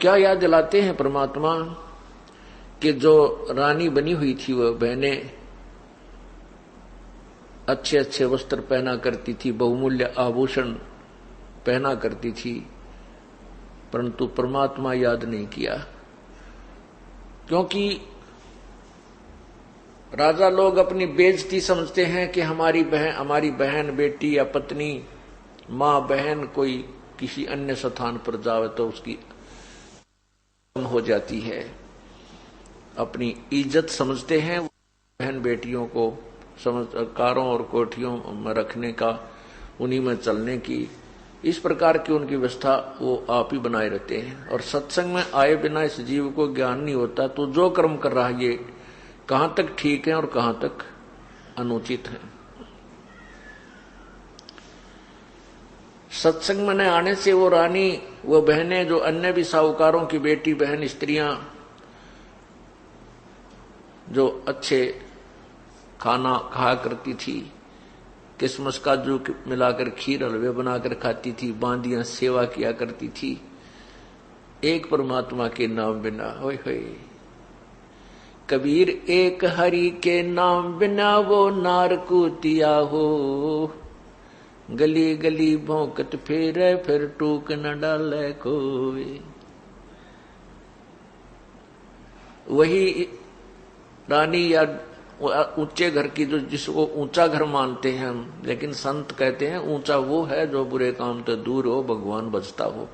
क्या याद दिलाते हैं परमात्मा कि जो रानी बनी हुई थी वह बहनें अच्छे अच्छे वस्त्र पहना करती थी, बहुमूल्य आभूषण पहना करती थी, परंतु परमात्मा याद नहीं किया। क्योंकि राजा लोग अपनी बेइज्जती समझते हैं कि हमारी बहन बेटी या पत्नी मां बहन कोई किसी अन्य स्थान पर जावे तो उसकी हो जाती है। अपनी इज्जत समझते हैं बहन बेटियों को कारों और कोठियों में रखने का, उन्हीं में चलने की, इस प्रकार की उनकी व्यवस्था वो आप ही बनाए रहते हैं। और सत्संग में आए बिना इस जीव को ज्ञान नहीं होता, तो जो कर्म कर रहा है ये कहां तक ठीक है और कहां तक अनुचित है। सत्संग में न आने से वो रानी, वो बहनें जो अन्य भी साहूकारों की बेटी बहन स्त्रियां जो अच्छे खाना खाया करती थी, किसमस काजू मिलाकर खीर हलवे बनाकर खाती थी, बांदियां सेवा किया करती थी, एक परमात्मा के नाम बिना, होय होय कबीर एक हरि के नाम बिना वो नार कुतिया हो, गली गली भौंकत फेरे फिर टूक न डाले कोई। वही रानी या ऊंचे घर की, जो जिसको ऊंचा घर मानते हैं हम, लेकिन संत कहते हैं ऊंचा वो है जो बुरे काम तो दूर हो, भगवान बचता हो,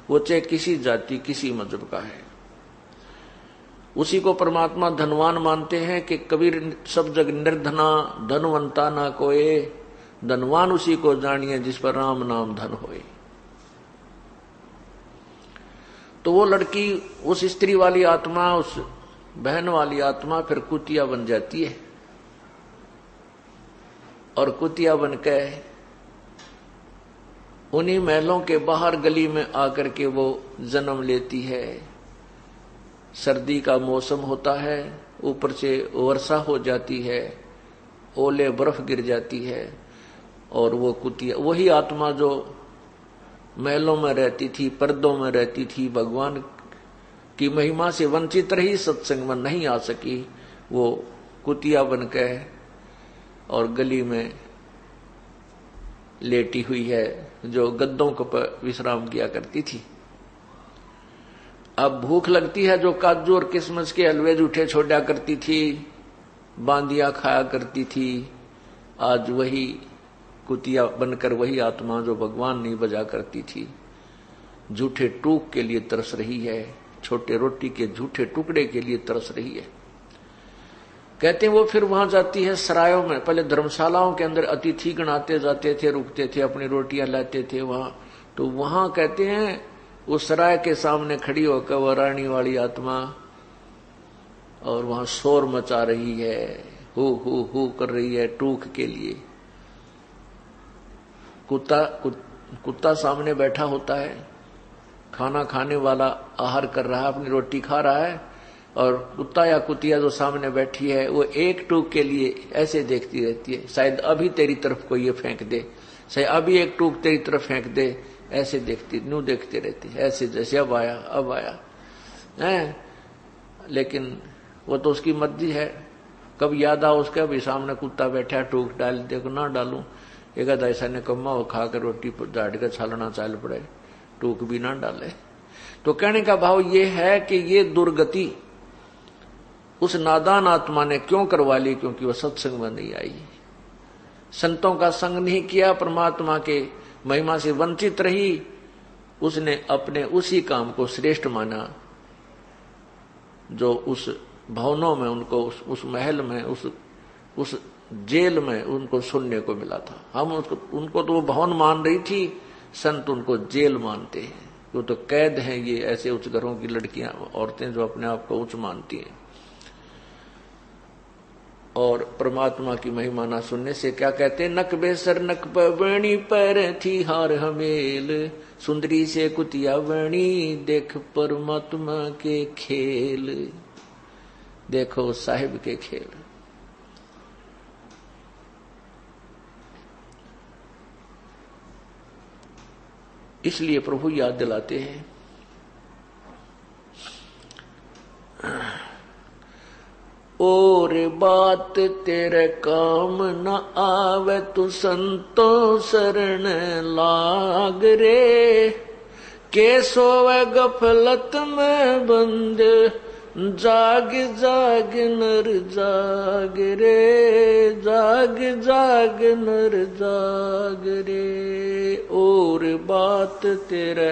वो चाहे किसी जाति किसी मजहब का है। उसी को परमात्मा धनवान मानते हैं कि कबीर सब जग निर्धना धनवंता ना कोई, धनवान उसी को जानिए जिस पर राम नाम धन होए। तो वो लड़की, उस स्त्री वाली आत्मा, उस बहन वाली आत्मा फिर कुतिया बन जाती है, और कुतिया बनकर उन्हीं महलों के बाहर गली में आकर के वो जन्म लेती है। सर्दी का मौसम होता है, ऊपर से वर्षा हो जाती है, ओले बर्फ गिर जाती है, और वो कुतिया, वही आत्मा जो महलों में रहती थी, पर्दों में रहती थी, भगवान की महिमा से वंचित रही, सत्संग में नहीं आ सकी, वो कुतिया बनकर और गली में लेटी हुई है, जो गद्दों पर विश्राम किया करती थी। अब भूख लगती है, जो काजू और किशमिश के हलवे जूठे छोड़ा करती थी, बांदियां खाया करती थी, आज वही कुतिया बनकर वही आत्मा जो भगवान नहीं बजा करती थी, झूठे टूक के लिए तरस रही है, छोटे रोटी के झूठे टुकड़े के लिए तरस रही है। कहते हैं वो फिर वहां जाती है सरायों में, पहले धर्मशालाओं के अंदर अतिथि गण आते जाते थे, रुकते थे, अपनी रोटियां लाते थे वहां, तो वहां कहते हैं उस सराय के सामने खड़ी होकर वह रानी वाली आत्मा और वहां शोर मचा रही है, हु कर रही है टूक के लिए। कुत्ता सामने बैठा होता है, खाना खाने वाला आहार कर रहा है, अपनी रोटी खा रहा है, और कुत्ता या कुतिया जो सामने बैठी है वो एक टूक के लिए ऐसे देखती रहती है, शायद अभी तेरी तरफ को ये फेंक दे, शायद अभी एक टूक तेरी तरफ फेंक दे, ऐसे देखती, न्यू देखते रहती है, ऐसे जैसे अब आया है। लेकिन वो तो उसकी मर्जी है, कब याद आ उसका भी सामने कुत्ता बैठा टूक डाल, देखो ना डालू, एक ऐसा ने कम्मा वो खाकर रोटी झाड़ कर छालना चाल पड़े, टूक भी ना डाले। तो कहने का भाव ये है कि ये दुर्गति उस नादान आत्मा ने क्यों करवा ली, क्योंकि वह सत्संग में नहीं आई, संतों का संग नहीं किया, परमात्मा के महिमा से वंचित रही, उसने अपने उसी काम को श्रेष्ठ माना जो उस भवनों में उनको, उस महल में, उस जेल में उनको सुनने को मिला था। हम उनको तो वो भवन मान रही थी, संत उनको जेल मानते हैं, वो तो कैद हैं ये ऐसे उच्च घरों की लड़कियां, औरतें जो अपने आप को उच्च मानती हैं। और परमात्मा की महिमा ना सुनने से क्या कहते, नक बेसर नक पवणी पर थी हार हमेल, सुंदरी से कुतिया वणी देख परमात्मा के खेल। देखो साहिब के खेल। इसलिए प्रभु याद दिलाते हैं और बात तेरे काम न आवे तू संतों शरण लाग रे। के सोवे गफलत में बंद जाग जाग नर जाग रे, जाग जाग नर जाग रे। और बात तेरे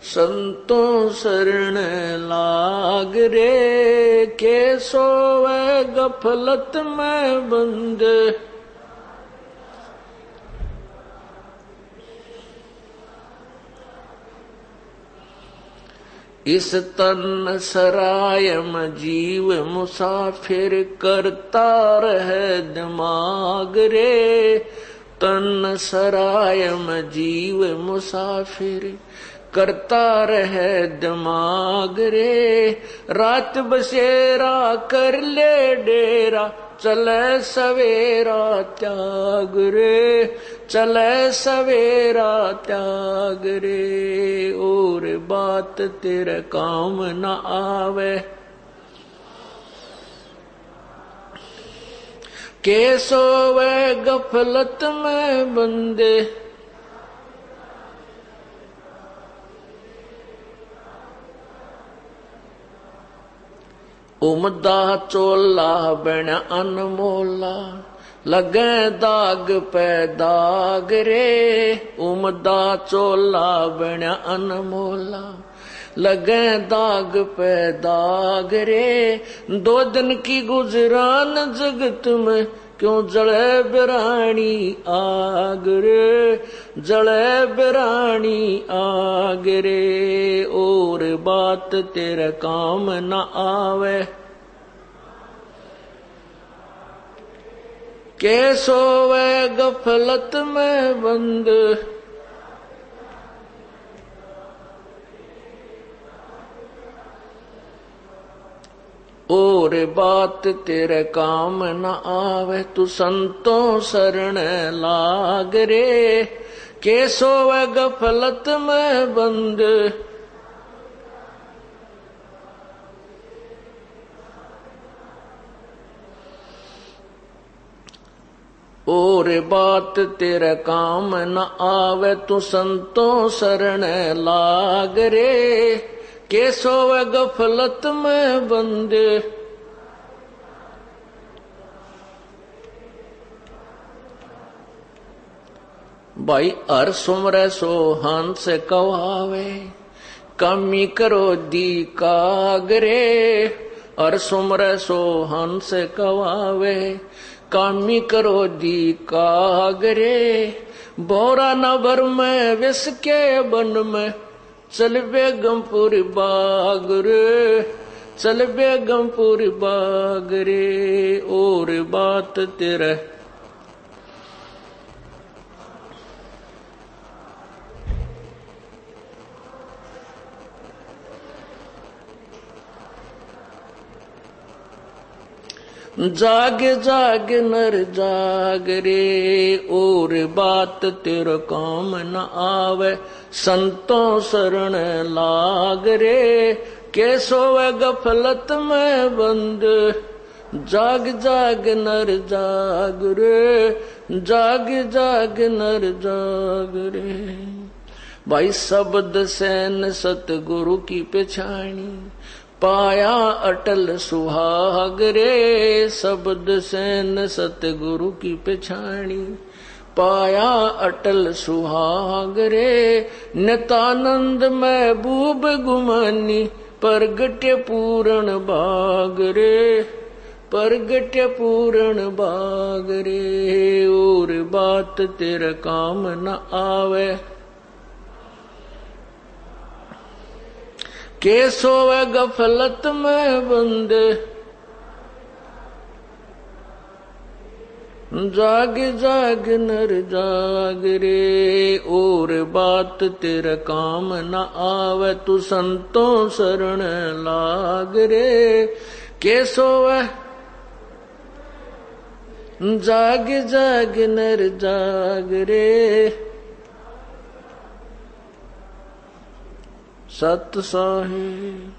संतों शरण लाग रे। के सोवे गफलत में बंद इस तन सराय में जीव मुसाफिर करता रहे दिमाग रे। तन सराय में जीव मुसाफिर करता रहे दिमाग रे। रात बसेरा कर ले डेरा चले सवेरा त्याग रे, चले सवेरा त्याग रे। और बात तेरे काम न आवे के सोवे गफलत में बंदे। उमदा चोला बन अनमोला लगे दाग पे दाग रे। उमदा चोला बन अनमोला लगे दाग पे दाग रे। दो दिन की गुजरान जगत में क्यों जले बिरानी आग रे, जले बिरानी आग रे। और बात तेरे काम न आवे के सोवे गफलत में बंद और बात तेरे काम न आवे तू संतों शरण लाग रे। के सोवे गफलत में बंद और बात तेरे काम न आवे तू संतों शरण लाग रे। के सोवे गफलत में बंद भाई हर सुमरे सो हंस कवावे कमी करो दी कागरे। हर सुमरे सो हंस कवावे कामी करो दी कागरे। बोरा नबर में विस के बन में चल बेगमपुर बाग रे, चल बेगमपुर बाग रे। और बात तेरे जाग जाग नर जाग रे। और बात तेरे काम न आवे संतों शरण लाग रे। के सोवे गफलत में बंद जाग जाग नर जाग रे, जाग जाग नर जाग रे। भाई शब्द सैन सतगुरु की पहचानी पाया अटल सुहाग रे। शब्द सैन सतगुरु की पहचानी पाया अटल सुहाग रे। नितानंद महबूब गुमानी प्रगट्य पूर्ण भाग रे, प्रगट्य पूर्ण भाग रे। और बात तेरे काम न आवे के सोवे गफलत में बंद जाग जाग नर जाग रे। और बात तेरे काम न आवे तू संतों शरण लाग रे। के सोवे जाग जाग नर जाग रे। सत साहिब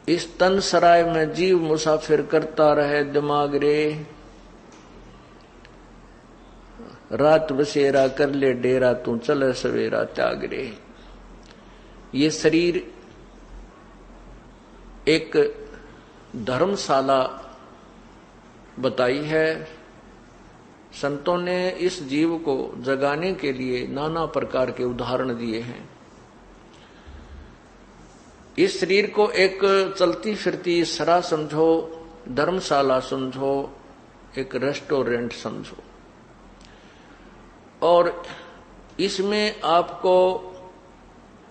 इस तन सराय में जीव मुसाफिर करता रहे दिमाग रे, रात बसेरा कर ले डेरा तू चले सवेरा त्याग रे। ये शरीर एक धर्मशाला बताई है। संतों ने इस जीव को जगाने के लिए नाना प्रकार के उदाहरण दिए हैं। इस शरीर को एक चलती फिरती सरा समझो, धर्मशाला समझो, एक रेस्टोरेंट समझो, और इसमें आपको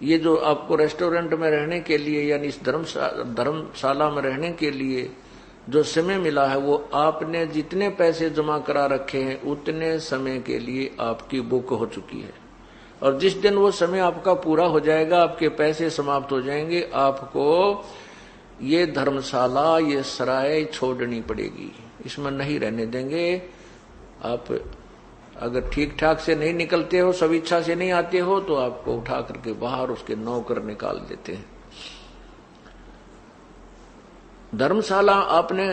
ये जो आपको रेस्टोरेंट में रहने के लिए यानी इस धर्मशाला में रहने के लिए जो समय मिला है, वो आपने जितने पैसे जमा करा रखे हैं उतने समय के लिए आपकी बुक हो चुकी है। और जिस दिन वो समय आपका पूरा हो जाएगा, आपके पैसे समाप्त हो जाएंगे, आपको ये धर्मशाला, ये सराय छोड़नी पड़ेगी, इसमें नहीं रहने देंगे। आप अगर ठीक ठाक से नहीं निकलते हो, सब इच्छा से नहीं आते हो, तो आपको उठा करके बाहर उसके नौकर निकाल देते हैं। धर्मशाला आपने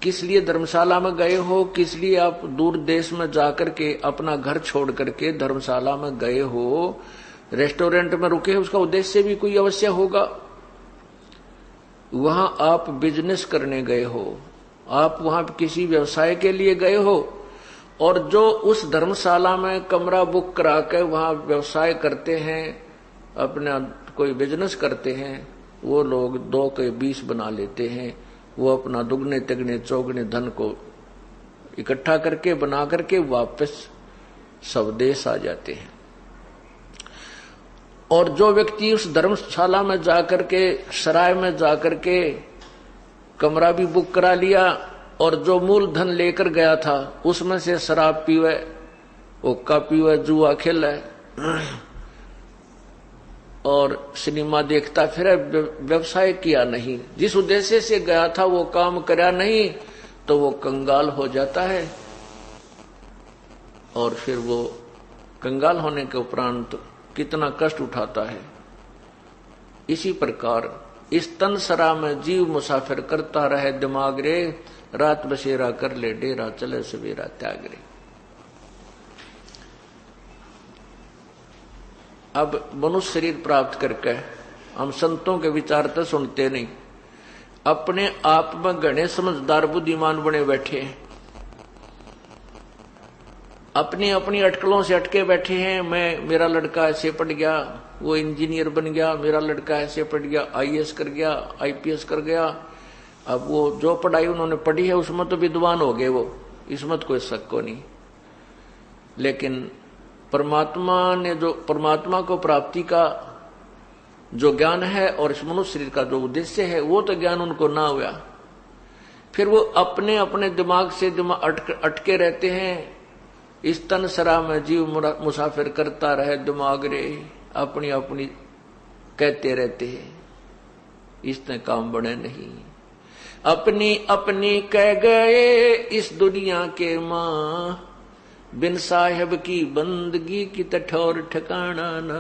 किस लिए धर्मशाला में गए हो, किस लिए आप दूर देश में जाकर के अपना घर छोड़ करके धर्मशाला में गए हो, रेस्टोरेंट में रुके हो, उसका उद्देश्य भी कोई अवश्य होगा। वहां आप बिजनेस करने गए हो, आप वहां किसी व्यवसाय के लिए गए हो, और जो उस धर्मशाला में कमरा बुक करा के वहां व्यवसाय करते हैं, अपना कोई बिजनेस करते हैं, वो लोग 2 के 20 बना लेते हैं। वो अपना दुगने तिगने चौगने धन को इकट्ठा करके बना करके वापस स्वदेश आ जाते हैं। और जो व्यक्ति उस धर्मशाला में जाकर के, सराय में जाकर के कमरा भी बुक करा लिया और जो मूल धन लेकर गया था उसमें से शराब पीवे, हुक्का पीवे, जुआ खेले और सिनेमा देखता फिर व्यवसाय किया नहीं, जिस उद्देश्य से गया था वो काम करा नहीं, तो वो कंगाल हो जाता है। और फिर वो कंगाल होने के उपरांत कितना कष्ट उठाता है। इसी प्रकार इस तन सरा में जीव मुसाफिर करता रहे दिमाग रे, रात बसेरा कर ले डेरा चले सवेरा त्याग रे। अब मनुष्य शरीर प्राप्त करके हम संतों के विचार तो सुनते नहीं, अपने आप में घने समझदार बुद्धिमान बने बैठे हैं, अपनी अपनी अटकलों से अटके बैठे हैं। मेरा लड़का ऐसे पढ़ गया, वो इंजीनियर बन गया, मेरा लड़का ऐसे पढ़ गया, आईएएस कर गया, आईपीएस कर गया। अब वो जो पढ़ाई उन्होंने पढ़ी है उसमें तो विद्वान हो गए वो, इसमें तो कोई शक को नहीं। लेकिन परमात्मा ने जो परमात्मा को प्राप्ति का जो ज्ञान है और इस मनुष्य शरीर का जो उद्देश्य है, वो तो ज्ञान उनको ना हुआ। फिर वो अपने अपने दिमाग से अटके रहते हैं। इस तन सरा में जीव मुसाफिर करता रहे दिमाग रे, अपनी अपनी कहते रहते हैं, इसने काम बने नहीं। अपनी अपनी कह गए इस दुनिया के मां, बिन साहेब की बंदगी की ठौर ठिकाना न।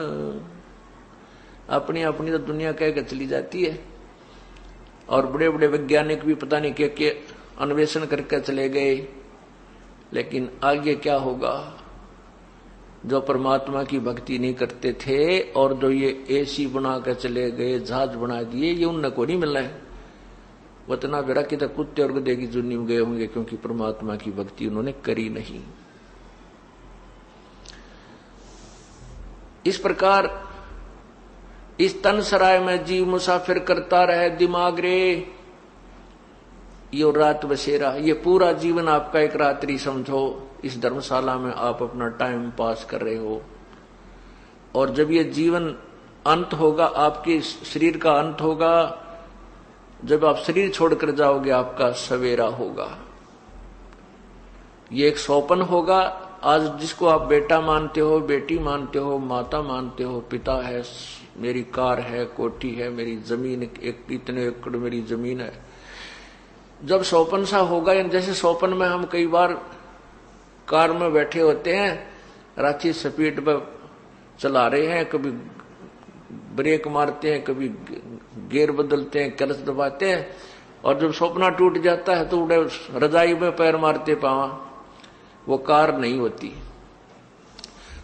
अपनी अपनी तो दुनिया कह के चली जाती है, और बड़े बड़े वैज्ञानिक भी पता नहीं क्या अन्वेषण करके चले गए, लेकिन आगे क्या होगा। जो परमात्मा की भक्ति नहीं करते थे और जो ये एसी बना कर चले गए, जहाज बना दिए, ये उनने को नहीं मिलना है। वतना बेरा कि तो कुत्ते और गधे की जुनी में गए होंगे, क्योंकि परमात्मा की भक्ति उन्होंने करी नहीं। इस प्रकार इस तन सराय में जीव मुसाफिर करता रहे दिमाग रे, ये रात बसेरा, ये पूरा जीवन आपका एक रात्रि समझो। इस धर्मशाला में आप अपना टाइम पास कर रहे हो, और जब ये जीवन अंत होगा, आपके शरीर का अंत होगा, जब आप शरीर छोड़कर जाओगे, आपका सवेरा होगा। ये एक सौपन होगा। आज जिसको आप बेटा मानते हो, बेटी मानते हो, माता मानते हो, पिता है, मेरी कार है, कोठी है, मेरी जमीन, एक इतने एकड़ मेरी जमीन है, जब सौपन सा होगा, जैसे सौपन में हम कई बार कार में बैठे होते हैं, रांची स्पीड पर चला रहे हैं, कभी ब्रेक मारते हैं, कभी गियर बदलते हैं, क्लच दबाते हैं, और जब सपना टूट जाता है तो उड़े रजाई में पैर मारते पावा, वो कार नहीं होती।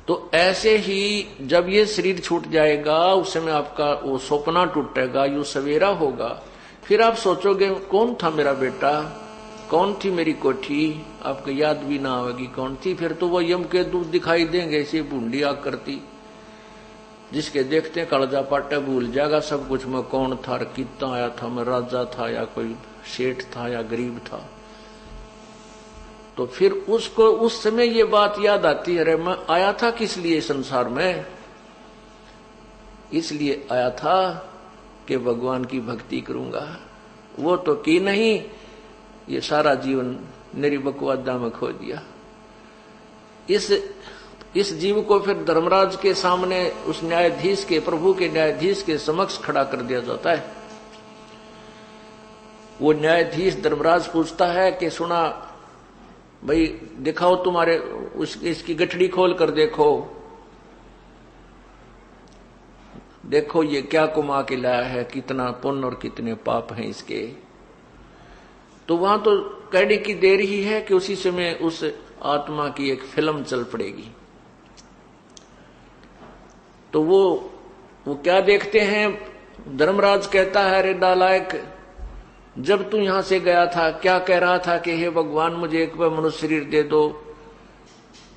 तो ऐसे ही जब ये शरीर छूट जाएगा उस समय आपका वो सपना टूटेगा, यूं सवेरा होगा, फिर आप सोचोगे कौन था मेरा बेटा, कौन थी मेरी कोठी, आपको याद भी ना आएगी कौन थी। फिर तो वो यम के दूध दिखाई देंगे, ऐसी बूंदी आग करती, जिसके देखते कालजा पाटा भूल जाएगा सब कुछ, मैं कौन था, कितना आया था, मैं राजा था या कोई सेठ था या गरीब था। तो फिर उसको उस समय ये बात याद आती है, अरे मैं आया था किस लिए संसार में, इसलिए आया था कि भगवान की भक्ति करूंगा। वो तो की नहीं, ये सारा जीवन मेरी बकवादा में खो दिया। इस जीव को फिर धर्मराज के सामने उस न्यायाधीश के, प्रभु के न्यायाधीश के समक्ष खड़ा कर दिया जाता है। वो न्यायाधीश धर्मराज पूछता है कि सुना भाई, दिखाओ तुम्हारे इसकी गठड़ी खोल कर देखो, देखो ये क्या कुमा के लाया है, कितना पुण्य और कितने पाप हैं इसके। तो वहां तो कहने की देर ही है कि उसी समय उस आत्मा की एक फिल्म चल पड़ेगी। तो वो क्या देखते हैं, धर्मराज कहता है, अरे नालायक, जब तू यहां से गया था क्या कह रहा था कि हे भगवान मुझे एक बार मनुष्य शरीर दे दो,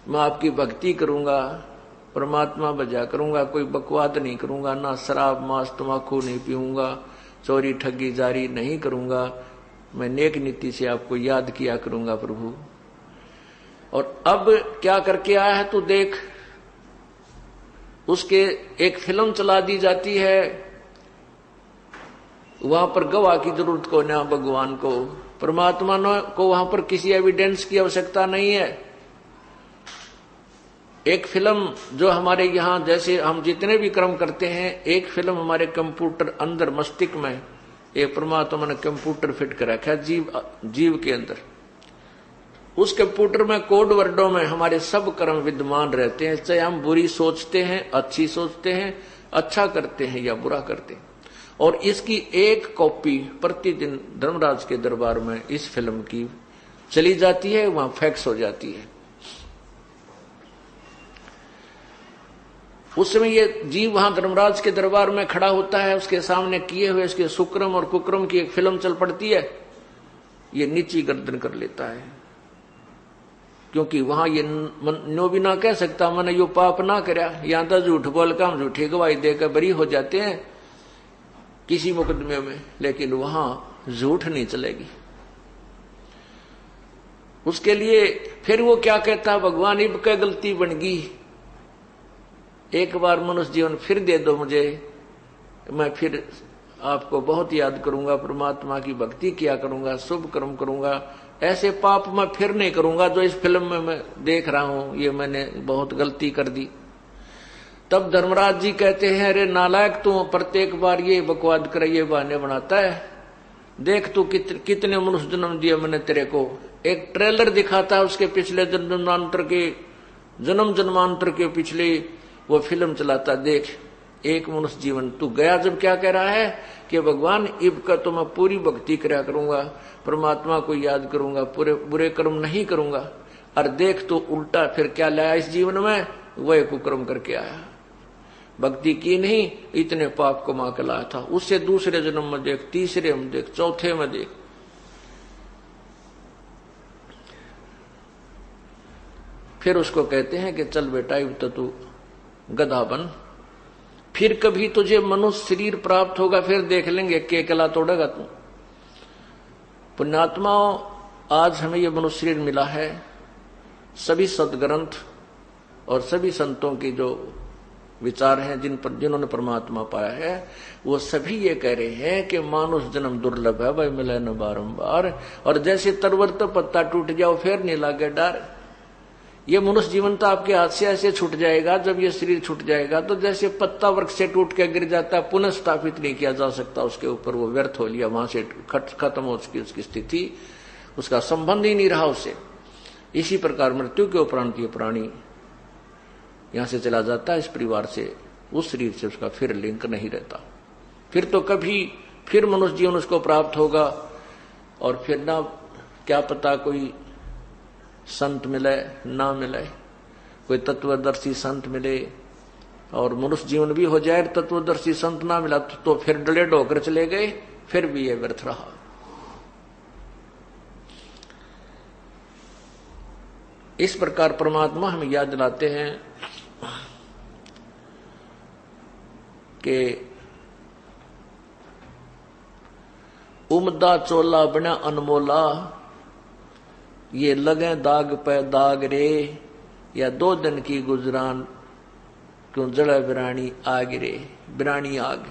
मैं आपकी भक्ति करूंगा, परमात्मा बजा करूंगा, कोई बकवाद नहीं करूंगा, ना शराब मांस तम्बाकू नहीं पीऊंगा, चोरी ठगी जारी नहीं करूंगा, मैं नेक नीति से आपको याद किया करूंगा प्रभु। और अब क्या करके आया है तू देख, उसके एक फिल्म चला दी जाती है, वहां पर गवाह की जरूरत को ना, भगवान को, परमात्मा को वहां पर किसी एविडेंस की आवश्यकता नहीं है। एक फिल्म जो हमारे यहां जैसे हम जितने भी कर्म करते हैं, एक फिल्म हमारे कंप्यूटर अंदर मस्तिष्क में एक परमात्मा ने कंप्यूटर फिट कर रखा है जीव के अंदर। उस कंप्यूटर में कोड वर्डों में हमारे सब कर्म विद्यमान रहते हैं, चाहे हम बुरी सोचते हैं, अच्छी सोचते हैं, अच्छा करते हैं या बुरा करते हैं। और इसकी एक कॉपी प्रतिदिन धर्मराज के दरबार में इस फिल्म की चली जाती है, वहां फैक्स हो जाती है। उस समय ये जीव वहां धर्मराज के दरबार में खड़ा होता है, उसके सामने किए हुए इसके सुक्रम और कुक्रम की एक फिल्म चल पड़ती है। ये नीची गर्दन कर लेता है, क्योंकि वहां ये नो भी ना कह सकता मैंने यो पाप ना करया, यहां तो झूठ बोल का हम झूठी गवाही देकर बरी हो जाते हैं किसी मुकदमे में, लेकिन वहां झूठ नहीं चलेगी। उसके लिए फिर वो क्या कहता, भगवान इब क्या गलती बन गई, एक बार मनुष्य जीवन फिर दे दो मुझे, मैं फिर आपको बहुत याद करूंगा, परमात्मा की भक्ति किया करूंगा, शुभ कर्म करूंगा, ऐसे पाप मैं फिर नहीं करूंगा जो इस फिल्म में मैं देख रहा हूं, ये मैंने बहुत गलती कर दी। तब धर्मराज जी कहते हैं, अरे नालायक, तू प्रत्येक बार ये बकवाद कर, ये बहाने बनाता है, देख तू कितने मनुष्य जन्म दिए मैंने तेरे को। एक ट्रेलर दिखाता है उसके पिछले जन्म जन्मांतर के पिछले वो फिल्म चलाता, देख एक मनुष्य जीवन तू गया। जब क्या कह रहा है कि भगवान इब का तो मैं पूरी भक्ति कराया करूंगा, परमात्मा को याद करूंगा, पूरे बुरे कर्म नहीं करूंगा, और देख तो उल्टा फिर क्या लाया इस जीवन में, वह कुकर्म करके आया, भक्ति की नहीं, इतने पाप कमा के लाया था। उससे दूसरे जन्म में देख, तीसरे में देख, चौथे में देख। फिर उसको कहते हैं कि चल बेटा इब तो तू गधा बन, फिर कभी तुझे मनुष्य शरीर प्राप्त होगा, फिर देख लेंगे केकला तोड़ेगा तू। पुण्यात्माओं, आज हमें यह मनुष्य शरीर मिला है, सभी सदग्रंथ और सभी संतों की जो विचार हैं जिन्होंने परमात्मा पाया है, वो सभी ये कह रहे हैं कि मानुष जन्म दुर्लभ है भाई, मिले न बारंबार, और जैसे तरवर तो पत्ता टूट जाओ फिर नहीं लागे डर। ये मनुष्य जीवन तो आपके हाथ से ऐसे छूट जाएगा, जब ये शरीर छूट जाएगा तो जैसे पत्ता वृक्ष से टूट के गिर जाता है, पुनः स्थापित नहीं किया जा सकता उसके ऊपर, वो व्यर्थ हो लिया, वहां से खत्म हो चुकी उसकी स्थिति, उसका संबंध ही नहीं रहा उससे। इसी प्रकार मृत्यु के उपरांत ये प्राणी यहां से चला जाता है, इस परिवार से उस शरीर से उसका फिर लिंक नहीं रहता। फिर तो कभी फिर मनुष्य जीवन उसको प्राप्त होगा, और फिर ना क्या पता कोई संत मिले ना मिले, कोई तत्वदर्शी संत मिले, और मनुष्य जीवन भी हो जाए, तत्वदर्शी संत ना मिला तो फिर डले ढोकर चले गए, फिर भी ये व्यर्थ रहा। इस प्रकार परमात्मा हमें याद दिलाते हैं कि उमदा चोला बना अनमोला, ये लगे दाग पे दाग रे, या 2 दिन की गुजरान क्यों जड़ा बिरानी आग रे। बिरानी आग,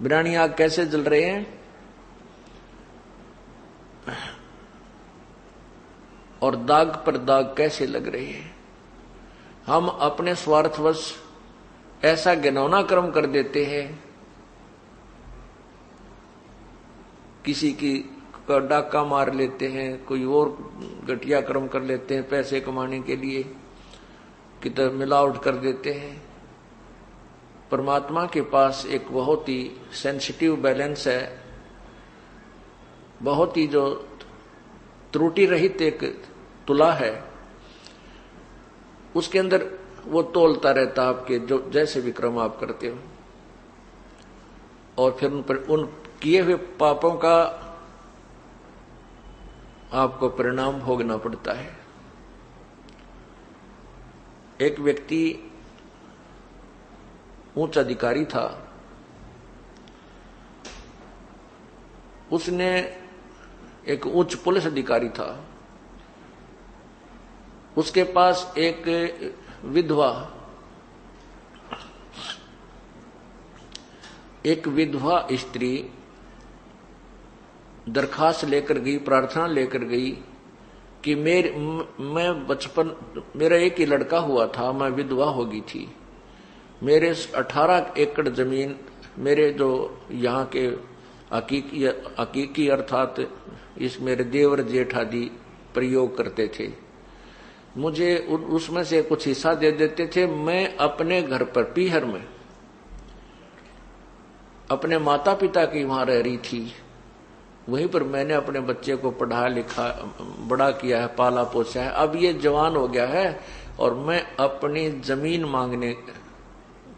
बिरानी आग कैसे जल रहे हैं, और दाग पर दाग कैसे लग रहे हैं। हम अपने स्वार्थवश ऐसा घिनौना कर्म कर देते हैं, किसी की का डाका मार लेते हैं, कोई और घटिया कर्म कर लेते हैं पैसे कमाने के लिए, किधर मिलावट कर देते हैं। परमात्मा के पास एक बहुत ही सेंसिटिव बैलेंस है, बहुत ही जो त्रुटि रहित एक तुला है, उसके अंदर वो तोलता रहता आपके जो जैसे भी कर्म आप करते हो, और फिर उन किए हुए पापों का आपको परिणाम भोगना पड़ता है। एक व्यक्ति उच्च अधिकारी था, उसने एक उच्च पुलिस अधिकारी था, उसके पास एक विधवा स्त्री दरखास्त लेकर गई, प्रार्थना लेकर गई कि मैं बचपन, मेरा एक ही लड़का हुआ था, मैं विधवा हो गई थी, मेरे 18 एकड़ जमीन मेरे जो यहाँ के हकीकी अर्थात इस मेरे देवर जेठ आदि प्रयोग करते थे, मुझे उसमें से कुछ हिस्सा दे देते थे। मैं अपने घर पर पीहर में अपने माता पिता की वहां रह रही थी, वहीं पर मैंने अपने बच्चे को पढ़ा लिखा बड़ा किया है, पाला पोसा है। अब ये जवान हो गया है और मैं अपनी जमीन मांगने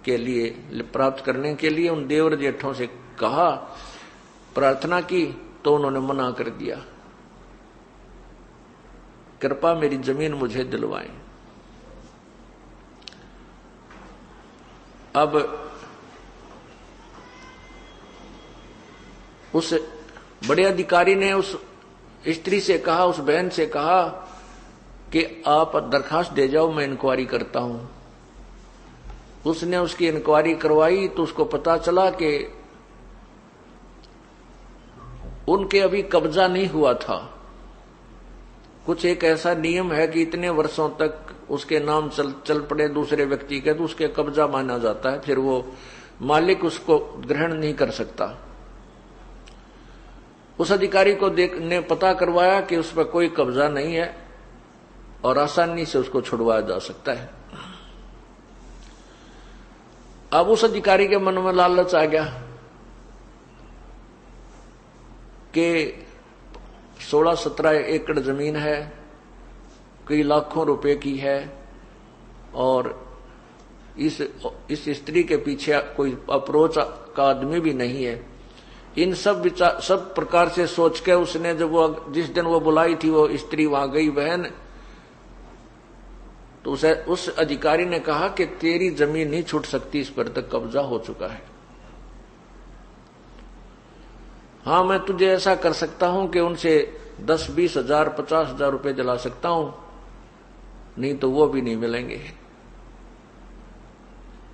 के लिए, प्राप्त करने के लिए उन देवर जेठों से कहा, प्रार्थना की तो उन्होंने मना कर दिया, कृपा मेरी जमीन मुझे दिलवाएं। अब उस बड़े अधिकारी ने उस स्त्री से कहा, उस बहन से कहा कि आप दरखास्त दे जाओ, मैं इंक्वायरी करता हूं। उसने उसकी इंक्वायरी करवाई तो उसको पता चला कि उनके अभी कब्जा नहीं हुआ था। कुछ एक ऐसा नियम है कि इतने वर्षों तक उसके नाम चल पड़े दूसरे व्यक्ति के तो उसके कब्जा माना जाता है, फिर वो मालिक उसको ग्रहण नहीं कर सकता। उस अधिकारी को ने पता करवाया कि उस पर कोई कब्जा नहीं है और आसानी से उसको छुड़वाया जा सकता है। अब उस अधिकारी के मन में लालच आ गया कि 16-17 एकड़ जमीन है, कई लाखों रुपए की है, और इस स्त्री के पीछे कोई अप्रोच का आदमी भी नहीं है। इन सब प्रकार से सोच के उसने जब वो जिस दिन वो बुलाई थी वो स्त्री वहां गई बहन, तो उस अधिकारी ने कहा कि तेरी जमीन नहीं छूट सकती, इस पर तक कब्जा हो चुका है। हाँ, मैं तुझे ऐसा कर सकता हूं कि उनसे 10-20 हजार 50 हजार रुपये दिला सकता हूं, नहीं तो वो भी नहीं मिलेंगे।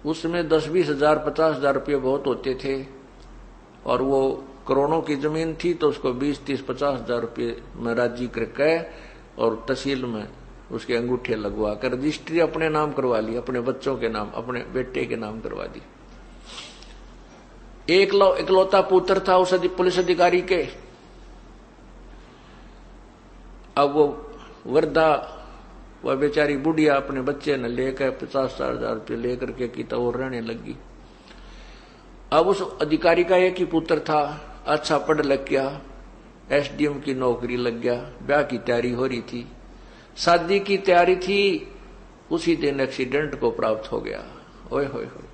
उसमें 10-20 हजार 50 हजार रुपये बहुत होते थे और वो करोड़ों की जमीन थी, तो उसको 20-30-50 हजार रुपये में राजी करके और तहसील में उसके अंगूठे लगवा कर रजिस्ट्री अपने नाम करवा ली, अपने बच्चों के नाम, अपने बेटे के नाम करवा दी। इकलौता पुत्र था उस पुलिस अधिकारी के। अब वो वृद्धा वह बेचारी बुढ़िया अपने बच्चे ने लेकर 50,000 रुपये लेकर के की तो और रहने लगी। अब उस अधिकारी का एक ही पुत्र था, अच्छा पढ़ लग गया, एसडीएम की नौकरी लग गया, ब्याह की तैयारी हो रही थी, शादी की तैयारी थी, उसी दिन एक्सीडेंट को प्राप्त हो गया। ओए होए होए,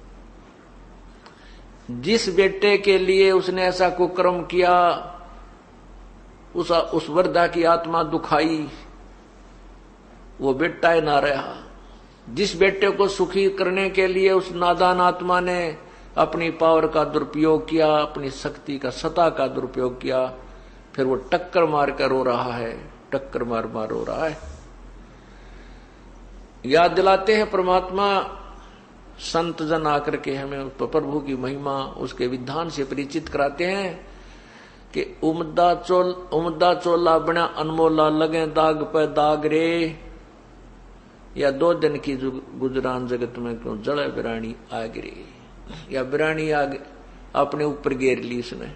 जिस बेटे के लिए उसने ऐसा कुकर्म किया उस वृद्धा की आत्मा दुखाई, वो बेटा ही ना रहा। जिस बेटे को सुखी करने के लिए उस नादान आत्मा ने अपनी पावर का दुरुपयोग किया, अपनी शक्ति का सत्ता का दुरुपयोग किया, फिर वो टक्कर मार कर रो रहा है, टक्कर मार मार रो रहा है। याद दिलाते हैं परमात्मा, संत जन आकर के हमें प्रभु की महिमा, उसके विधान से परिचित कराते हैं कि उमदा चोला बना अनमोला, लगे दाग पे दाग रे, या 2 दिन की गुजरान जगत में क्यों जड़े बिरानी आग रे, या बिरानी आग अपने ऊपर घेर ली इसने।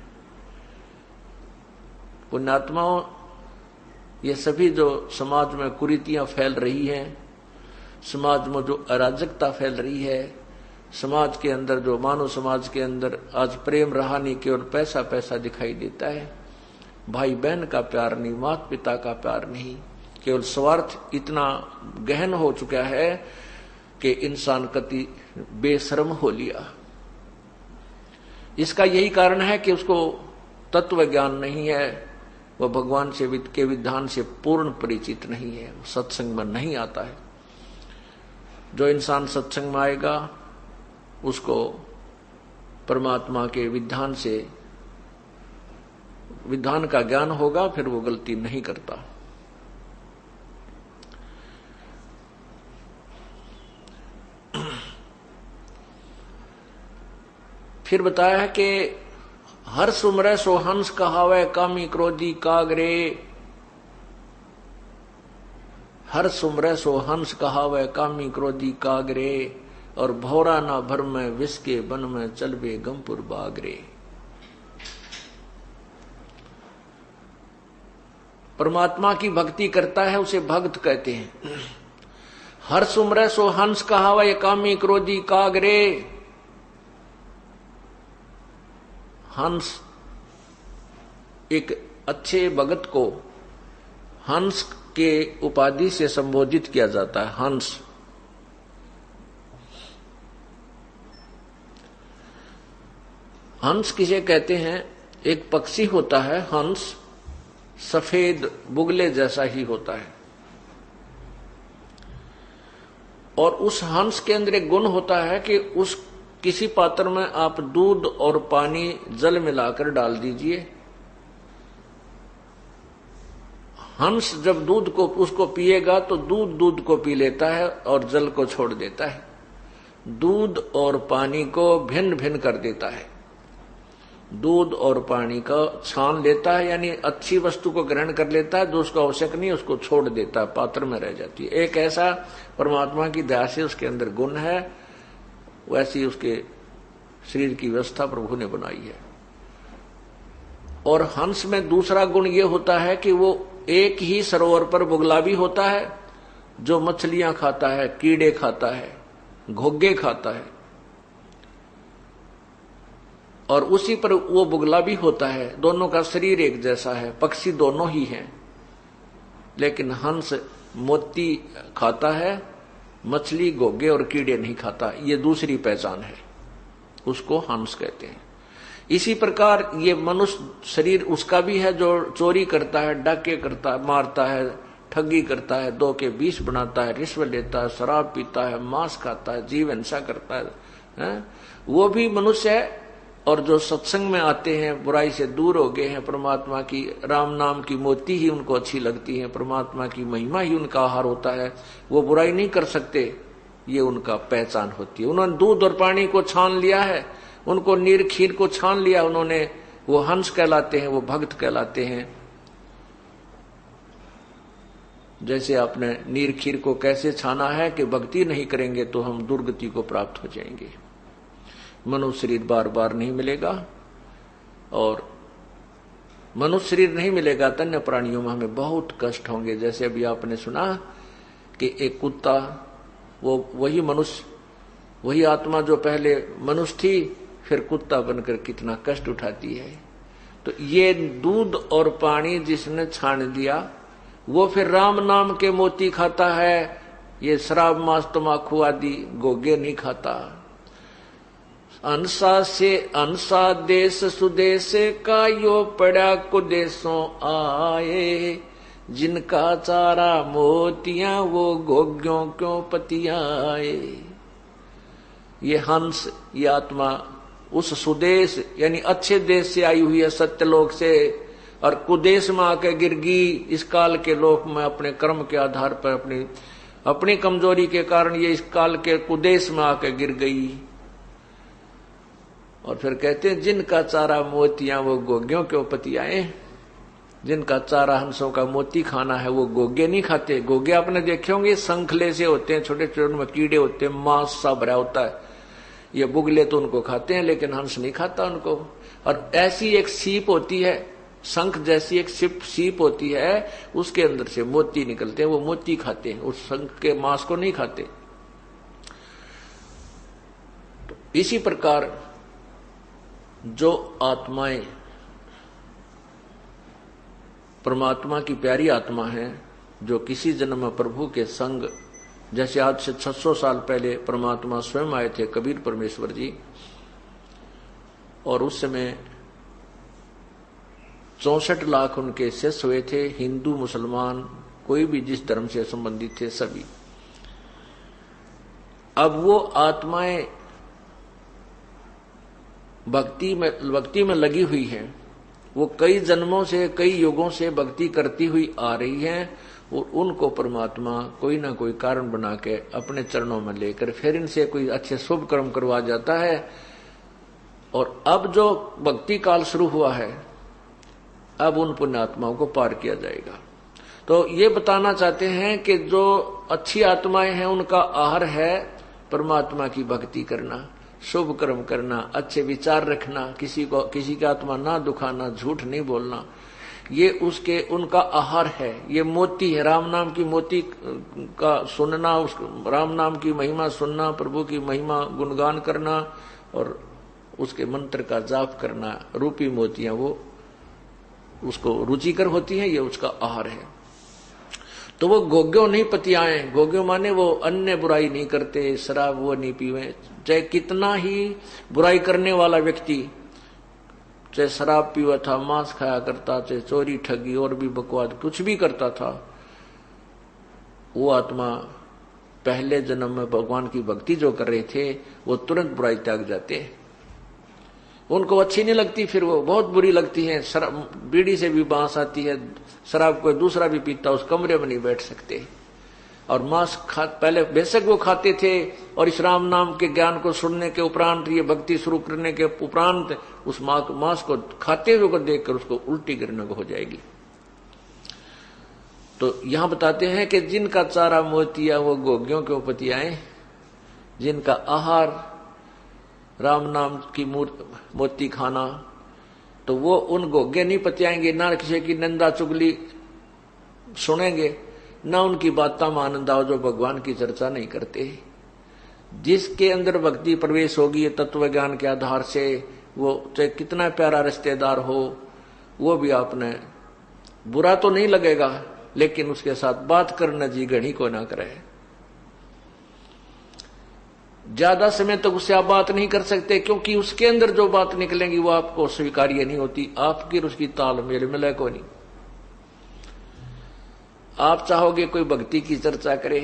पुण्यात्माओं, ये सभी जो समाज में कुरीतियां फैल रही हैं, समाज में जो अराजकता फैल रही है, समाज के अंदर जो मानव समाज के अंदर आज प्रेम रहा नहीं, केवल पैसा पैसा दिखाई देता है, भाई बहन का प्यार नहीं, माता पिता का प्यार नहीं, केवल स्वार्थ इतना गहन हो चुका है कि इंसान कति बेशर्म हो लिया। इसका यही कारण है कि उसको तत्व ज्ञान नहीं है, वह भगवान से के विधान से पूर्ण परिचित नहीं है, सत्संग में नहीं आता है। जो इंसान सत्संग में आएगा उसको परमात्मा के विधान से विधान का ज्ञान होगा, फिर वो गलती नहीं करता। फिर बताया है कि हर सुमरे सो हंस कहावे, कामी क्रोधी कागरे। हर सुमरे सो हंस कहावे, कामी क्रोधी कागरे, और भौरा ना भर में विष के बन में चलबे गमपुर बागरे। परमात्मा की भक्ति करता है उसे भक्त कहते हैं। हर सुमरे सो हंस कहावे, कामी क्रोधी कागरे। हंस, एक अच्छे भगत को हंस के उपाधि से संबोधित किया जाता है। हंस हंस किसे कहते हैं? एक पक्षी होता है हंस, सफेद बुगले जैसा ही होता है, और उस हंस के अंदर एक गुण होता है कि उस किसी पात्र में आप दूध और पानी जल मिलाकर डाल दीजिए, हंस जब दूध को उसको पिएगा तो दूध को पी लेता है और जल को छोड़ देता है, दूध और पानी को भिन्न भिन्न कर देता है, दूध और पानी का छान लेता है, यानी अच्छी वस्तु को ग्रहण कर लेता है, जो उसको आवश्यक नहीं उसको छोड़ देता है, पात्र में रह जाती है। एक ऐसा परमात्मा की दया से उसके अंदर गुण है, वैसी उसके शरीर की व्यवस्था प्रभु ने बनाई है। और हंस में दूसरा गुण ये होता है कि वो एक ही सरोवर पर बुगला भी होता है, जो मछलियां खाता है, कीड़े खाता है, घोंघे खाता है, और उसी पर वो बुगला भी होता है। दोनों का शरीर एक जैसा है, पक्षी दोनों ही हैं, लेकिन हंस मोती खाता है, मछली घोंघे और कीड़े नहीं खाता। ये दूसरी पहचान है, उसको हंस कहते हैं। इसी प्रकार ये मनुष्य शरीर उसका भी है, जो चोरी करता है, डाके करता है, मारता है, ठगी करता है, 2 के 20 बनाता है, रिश्वत लेता है, शराब पीता है, मांस खाता है, जीव हिंसा करता है, वो भी मनुष्य है। और जो सत्संग में आते हैं, बुराई से दूर हो गए हैं, परमात्मा की राम नाम की मोती ही उनको अच्छी लगती है, परमात्मा की महिमा ही उनका आहार होता है, वो बुराई नहीं कर सकते, ये उनका पहचान होती है। उन्होंने दूध और पानी को छान लिया है, उनको नीर खीर को छान लिया उन्होंने, वो हंस कहलाते हैं, वो भक्त कहलाते हैं। जैसे आपने नीर खीर को कैसे छाना है कि भक्ति नहीं करेंगे तो हम दुर्गति को प्राप्त हो जाएंगे, मनुष्य शरीर बार बार नहीं मिलेगा, और मनुष्य शरीर नहीं मिलेगा तो अन्य प्राणियों में हमें बहुत कष्ट होंगे। जैसे अभी आपने सुना कि एक कुत्ता, वो वही मनुष्य, वही आत्मा जो पहले मनुष्य थी, फिर कुत्ता बनकर कितना कष्ट उठाती है। तो ये दूध और पानी जिसने छान दिया, वो फिर राम नाम के मोती खाता है, ये शराब मांस तमाकू आदि गोगे नहीं खाता। अंसा से अंसा देश सुदेश का यो पड़ा कुदेशों आए, जिनका चारा मोतियां वो गोग्यों क्यों पतियाए। ये हंस, ये आत्मा उस सुदेश यानी अच्छे देश से आई हुई है, सत्यलोक से, और कुदेश में आके गिर गई इस काल के लोक में अपने कर्म के आधार पर, अपनी कमजोरी के कारण ये इस काल के कुदेश में आके गिर गई। और फिर कहते हैं जिनका चारा मोतियां वो गोग्यों क्यों पतियाए। जिनका चारा हंसों का मोती खाना है वो गोगे नहीं खाते। गोगे आपने देखे होंगे संखले से होते हैं, छोटे छोटे में कीड़े होते हैं, मांस सा भरा होता है। ये बुगले तो उनको खाते हैं, लेकिन हंस नहीं खाता उनको। और ऐसी एक सीप होती है, शंख जैसी एक सीप होती है, उसके अंदर से मोती निकलते हैं, वो मोती खाते हैं, उस शंख के मांस को नहीं खाते। तो इसी प्रकार जो आत्माएं परमात्मा की प्यारी आत्मा है, जो किसी जन्म में प्रभु के संग, जैसे आज से 600 साल पहले परमात्मा स्वयं आए थे कबीर परमेश्वर जी, और उस समय 64 लाख उनके शिष्य हुए थे, हिंदू मुसलमान कोई भी जिस धर्म से संबंधित थे सभी। अब वो आत्माएं भक्ति में लगी हुई हैं, वो कई जन्मों से, कई युगों से भक्ति करती हुई आ रही हैं, और उनको परमात्मा कोई ना कोई कारण बना के अपने चरणों में लेकर फिर इनसे कोई अच्छे शुभ कर्म करवा जाता है। और अब जो भक्ति काल शुरू हुआ है, अब उन पुण्यात्माओं को पार किया जाएगा। तो ये बताना चाहते हैं कि जो अच्छी आत्माएं हैं उनका आहार है परमात्मा की भक्ति करना, शुभ कर्म करना, अच्छे विचार रखना, किसी की आत्मा ना दुखाना, झूठ नहीं बोलना, ये उनका आहार है। ये मोती है, राम नाम की मोती का सुनना, उस राम नाम की महिमा सुनना, प्रभु की महिमा गुणगान करना और उसके मंत्र का जाप करना, रूपी मोतियां वो उसको रुचिकर होती हैं, ये उसका आहार है। तो वो गोग्यो नहीं पतियाए। गोग्यो माने वो अन्य बुराई नहीं करते, शराब वो नहीं पीवे। चाहे कितना ही बुराई करने वाला व्यक्ति, चाहे शराब पीवा था, मांस खाया करता, चाहे चोरी ठगी और भी बकवाद कुछ भी करता था, वो आत्मा पहले जन्म में भगवान की भक्ति जो कर रहे थे वो तुरंत बुराई त्याग जाते। उनको अच्छी नहीं लगती, फिर वो बहुत बुरी लगती है। शराब, बीड़ी से भी बांस आती है, शराब कोई दूसरा भी पीता, उस कमरे में नहीं बैठ सकते। और मांस पहले बेशक वो खाते थे, और इस राम नाम के ज्ञान को सुनने के उपरांत, ये भक्ति शुरू करने के उपरांत उस मांस को खाते हुए को देखकर उसको उल्टी गिरने को हो जाएगी। तो यहां बताते हैं कि जिनका चारा मोतिया वो गोग्यों के उपतियाएं, जिनका आहार राम नाम की मोती खाना, तो वो उन गोगे नहीं पतियाएंगे, ना किसी की निंदा चुगली सुनेंगे, ना उनकी बातों में आनंद आओ जो भगवान की चर्चा नहीं करते। जिसके अंदर भक्ति प्रवेश होगी तत्व ज्ञान के आधार से, वो चाहे कितना प्यारा रिश्तेदार हो, वो भी आपने बुरा तो नहीं लगेगा, लेकिन उसके साथ बात करना जी घड़ी को ना करे। ज्यादा समय तक उससे आप बात नहीं कर सकते, क्योंकि उसके अंदर जो बात निकलेंगी वो आपको स्वीकार्य नहीं होती, आपकी और उसकी तालमेल मिले को नहीं। आप चाहोगे कोई भक्ति की चर्चा करे,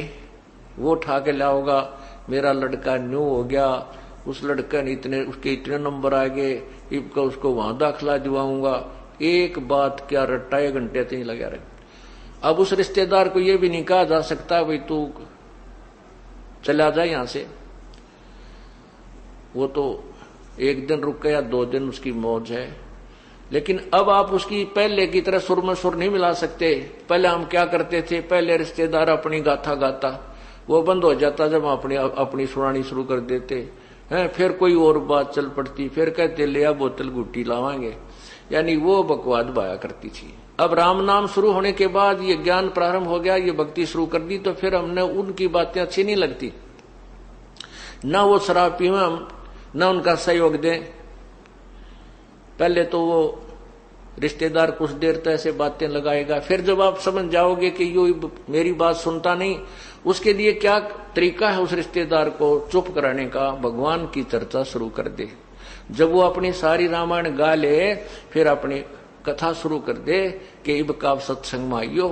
वो उठा के लाओगा, मेरा लड़का न्यू हो गया, उस लड़का ने उसके इतने नंबर आ गए, इबका उसको वहां दाखिला दिवाऊंगा। एक बात क्या रट्टा 1 घंटे तक लगा रहे। अब उस रिश्तेदार को यह भी नहीं कहा जा सकता भाई तू चला जा यहां से, वो तो 1 दिन रुक गया, 2 दिन उसकी मौज है। लेकिन अब आप उसकी पहले की तरह सुर में सुर नहीं मिला सकते। पहले हम क्या करते थे, पहले रिश्तेदार अपनी गाथा गाता, वो बंद हो जाता जब हम अपनी सुनानी शुरू कर देते हैं, फिर कोई और बात चल पड़ती, फिर कहते ले आ बोतल गुट्टी लावांगे, यानी वो बकवाद बाया करती थी। अब राम नाम शुरू होने के बाद ये ज्ञान प्रारंभ हो गया, ये भक्ति शुरू कर दी, तो फिर हमने उनकी बातें अच्छी नहीं लगती, ना वो शराब पीवें हम, ना उनका सहयोग दें। पहले तो वो रिश्तेदार कुछ देर तक ऐसे बातें लगाएगा, फिर जब आप समझ जाओगे कि यो मेरी बात सुनता नहीं, उसके लिए क्या तरीका है उस रिश्तेदार को चुप कराने का, भगवान की चर्चा शुरू कर दे। जब वो अपनी सारी रामायण गा ले, फिर अपनी कथा शुरू कर दे कि इब का सत्संग में आइयो,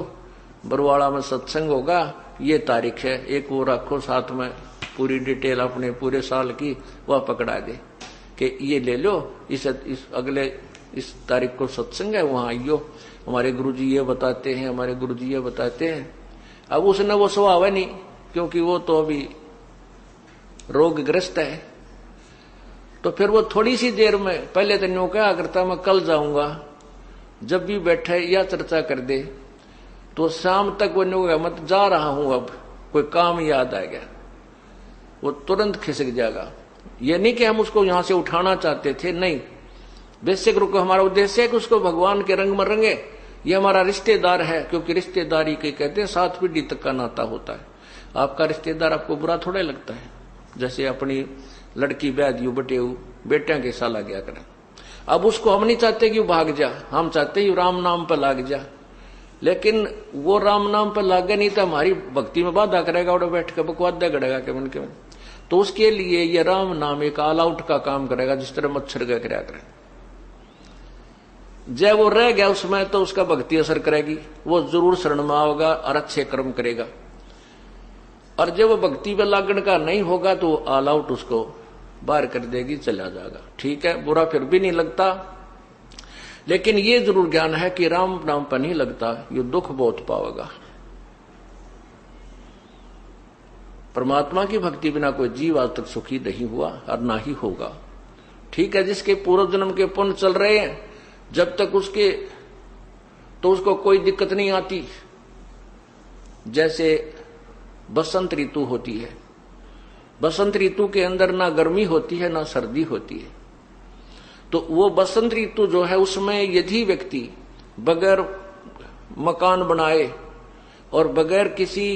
बरवाड़ा में सत्संग होगा, ये तारीख है, एक वो रखो साथ में पूरी डिटेल अपने पूरे साल की, वह पकड़ा दे कि ये ले लो, इस अगले इस तारीख को सत्संग है, वहां आइयो, हमारे गुरुजी ये बताते हैं, हमारे गुरुजी ये बताते हैं। अब उसने वो स्वभाव है नहीं, क्योंकि वो तो अभी रोगग्रस्त है, तो फिर वो थोड़ी सी देर में पहले तो न्यू क्या करता, मैं कल जाऊंगा, जब भी बैठे या चर्चा कर दे तो शाम तक वो न्यू गया, मत जा रहा हूं, अब कोई काम याद आ गया, वो तुरंत खिसक जाएगा। ये नहीं कि हम उसको यहां से उठाना चाहते थे, नहीं, बेसिक रूप हमारा उद्देश्य है कि उसको भगवान के रंग में रंगे। ये हमारा रिश्तेदार है, क्योंकि रिश्तेदारी के कहते हैं 7 पीढ़ी तक का नाता होता है। आपका रिश्तेदार आपको बुरा थोड़ा लगता है, जैसे अपनी लड़की ब्याह दियो बटेऊ बेटियां के साला गया करें। अब उसको हम नहीं चाहते कि वो भाग जा, हम चाहते हैं राम नाम पर लाग जा, लेकिन वो राम नाम पर लागे नहीं तो हमारी भक्ति में बाधा करेगा, और बैठ कर बकवादा करेगा के मन के मन। तो उसके लिए ये राम नाम एक ऑल आउट का काम करेगा, जिस तरह मच्छर का कराया करे। जब वो रह गया उसमें तो उसका भक्ति असर करेगी, वो जरूर शरण में आओगा और अच्छे कर्म करेगा। और जब वो भक्ति पे लागण का नहीं होगा तो ऑल आउट उसको बाहर कर देगी, चला जाएगा। ठीक है, बुरा फिर भी नहीं लगता, लेकिन ये जरूर ज्ञान है कि राम नाम पर नहीं लगता, ये दुख बहुत पावेगा। परमात्मा की भक्ति बिना कोई जीव आज तक सुखी नहीं हुआ और ना ही होगा। ठीक है, जिसके पूर्व जन्म के पुण्य चल रहे हैं, जब तक उसके तो उसको कोई दिक्कत नहीं आती। जैसे बसंत ऋतु होती है, बसंत ऋतु के अंदर ना गर्मी होती है ना सर्दी होती है, तो वो बसंत ऋतु जो है उसमें यदि व्यक्ति बगैर मकान बनाए और बगैर किसी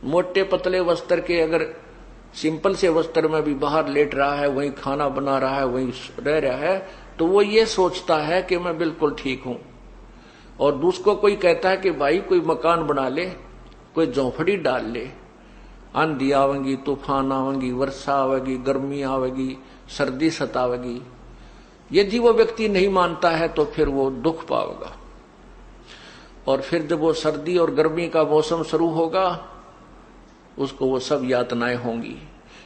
मोटे पतले वस्त्र के अगर सिंपल से वस्त्र में भी बाहर लेट रहा है, वहीं खाना बना रहा है, वहीं रह रहा है, तो वो ये सोचता है कि मैं बिल्कुल ठीक हूं। और दूसरों कोई कहता है कि भाई कोई मकान बना ले, कोई झोंपड़ी डाल ले, आंधी आवेगी, तूफान आवेगी, वर्षा आवेगी, गर्मी आवेगी, सर्दी सतावेगी। यदि वो व्यक्ति नहीं मानता है तो फिर वो दुख पाएगा, और फिर जब वो सर्दी और गर्मी का मौसम शुरू होगा उसको वो सब यातनाएं होंगी।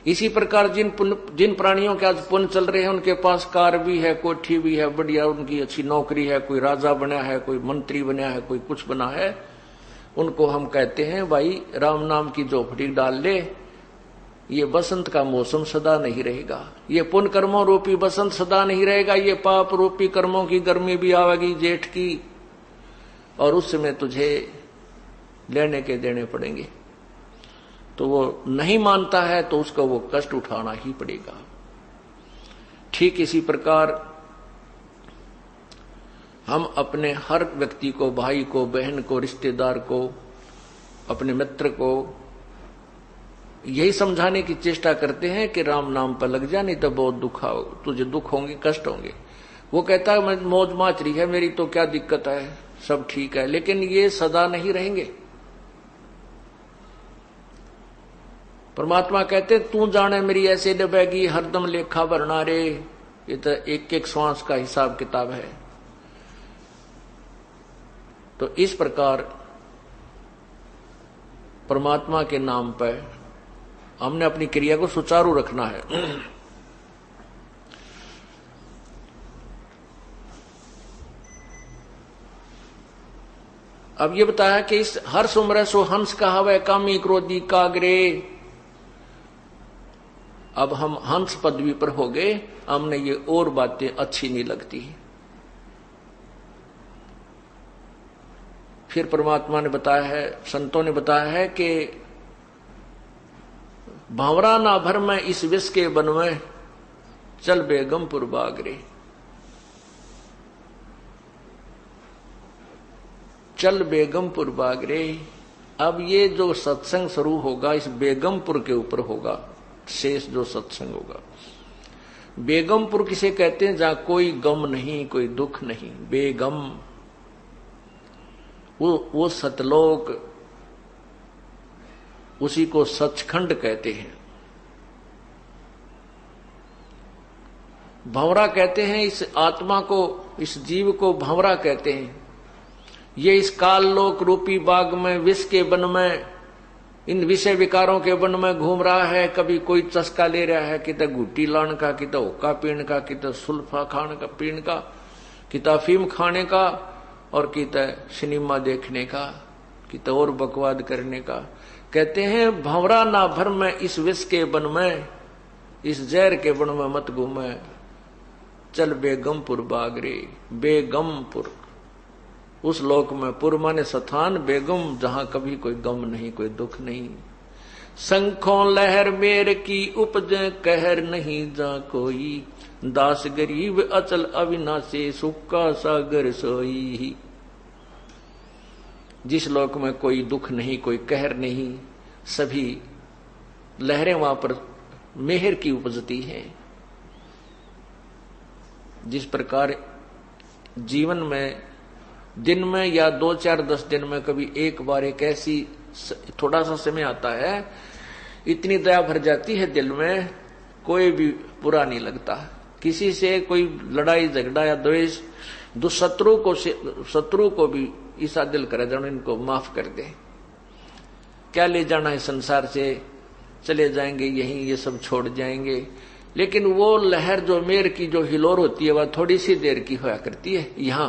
इसी प्रकार जिन प्राणियों के आज पुण्य चल रहे हैं, उनके पास कार भी है, कोठी भी है, बढ़िया उनकी अच्छी नौकरी है, कोई राजा बना है, कोई मंत्री बना है, कोई कुछ बना है, उनको हम कहते हैं भाई राम नाम की झोपड़ी डाल ले, ये बसंत का मौसम सदा नहीं रहेगा, ये पुण्य कर्मों रूपी बसंत सदा नहीं रहेगा, ये पाप रूपी कर्मों की गर्मी भी आवेगी जेठ की, और उस समय तुझे लेने के देने पड़ेंगे। तो वो नहीं मानता है तो उसको वो कष्ट उठाना ही पड़ेगा। ठीक इसी प्रकार हम अपने हर व्यक्ति को, भाई को, बहन को, रिश्तेदार को, अपने मित्र को यही समझाने की चेष्टा करते हैं कि राम नाम पर लग जा, नहीं तो बहुत दुख आओ, तुझे दुख होंगे, कष्ट होंगे। वो कहता है मैं मौज माच रही है मेरी, तो क्या दिक्कत है, सब ठीक है, लेकिन ये सदा नहीं रहेंगे। परमात्मा कहते तू जाने मेरी ऐसे डबेगी, हरदम लेखा भरना रे, ये तो एक एक श्वास का हिसाब किताब है। तो इस प्रकार परमात्मा के नाम पर हमने अपनी क्रिया को सुचारू रखना है। अब ये बताया कि इस हर्ष उम्र सो हंस कहावे, कामी क्रोधी कागरे। अब हम हंस पदवी पर हो गए, हमने ये और बातें अच्छी नहीं लगती। फिर परमात्मा ने बताया है, संतों ने बताया है कि भावरा ना भर में इस विष के बन में, चल बेगमपुर बागरे। चल बेगमपुर बागरे। अब ये जो सत्संग शुरू होगा इस बेगमपुर के ऊपर होगा, शेष जो सत्संग होगा। बेगमपुर किसे कहते हैं? जहां कोई गम नहीं, कोई दुख नहीं, बेगम। वो सतलोक, उसी को सचखंड कहते हैं। भंवरा कहते हैं इस आत्मा को, इस जीव को भंवरा कहते हैं। ये इस काल लोक रूपी बाग में, विष के वन में, इन विषय विकारों के वन में घूम रहा है। कभी कोई चस्का ले रहा है, कितना गुट्टी लाने का, कितना हुक्का पीने का, कितना सुल्फा खाने का पीने का, कितना अफीम खाने का, और कितना सिनेमा देखने का, कितना और बकवाद करने का। कहते हैं भंवरा ना भर में इस विष के वन में, इस जहर के वन में मत घूमे, चल बेगमपुर बागरे। बेगमपुर उस लोक में, पुर माने स्थान, बेगम जहां कभी कोई गम नहीं, कोई दुख नहीं। शंखों लहर मेर की उपजे कहर नहीं जा कोई, दास गरीब अचल अविनाशी सुख का सागर सोई। जिस लोक में कोई दुख नहीं, कोई कहर नहीं, सभी लहरें वहां पर मेहर की उपजती है। जिस प्रकार जीवन में दिन में या 2, 4, 10 दिन में कभी एक बार एक ऐसी थोड़ा सा समय आता है, इतनी दया भर जाती है दिल में, कोई भी बुरा नहीं लगता। किसी से कोई लड़ाई झगड़ा या द्वेष, शत्रु को भी ईसा दिल करे जानो इनको माफ कर दे, क्या ले जाना है संसार से, चले जाएंगे यहीं, ये सब छोड़ जाएंगे। लेकिन वो लहर जो मेर की जो हिलोर होती है वह थोड़ी सी देर की होया करती है यहां,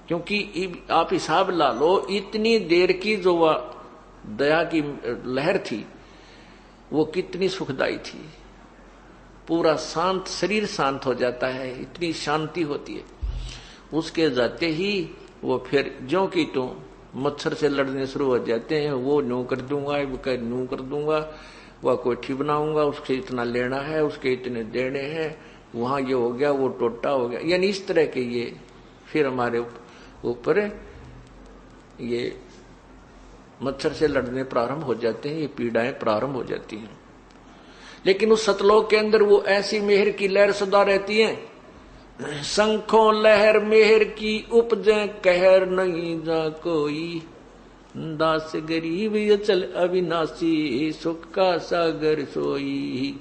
क्योंकि आप हिसाब ला लो, इतनी देर की जो वह दया की लहर थी वो कितनी सुखदाई थी। पूरा शांत, शरीर शांत हो जाता है, इतनी शांति होती है। उसके जाते ही वो फिर ज्यों की त्यों मच्छर से लड़ने शुरू हो जाते हैं। वो न्यू कर दूंगा, वो न्यू कर दूंगा, वह कोठी बनाऊंगा, उसके इतना लेना है, उसके इतने देने हैं, वहां ये हो गया, वो टोटा हो गया। यानी इस तरह के ये फिर हमारे ऊपर ये मच्छर से लड़ने प्रारंभ हो जाते हैं, ये पीड़ाएं प्रारंभ हो जाती हैं। लेकिन उस सतलोक के अंदर वो ऐसी मेहर की लहर सदा रहती है। शंखों लहर मेहर की उपजे कहर नहीं जा कोई, दास गरीब अचल अविनाशी सुख का सागर सोई।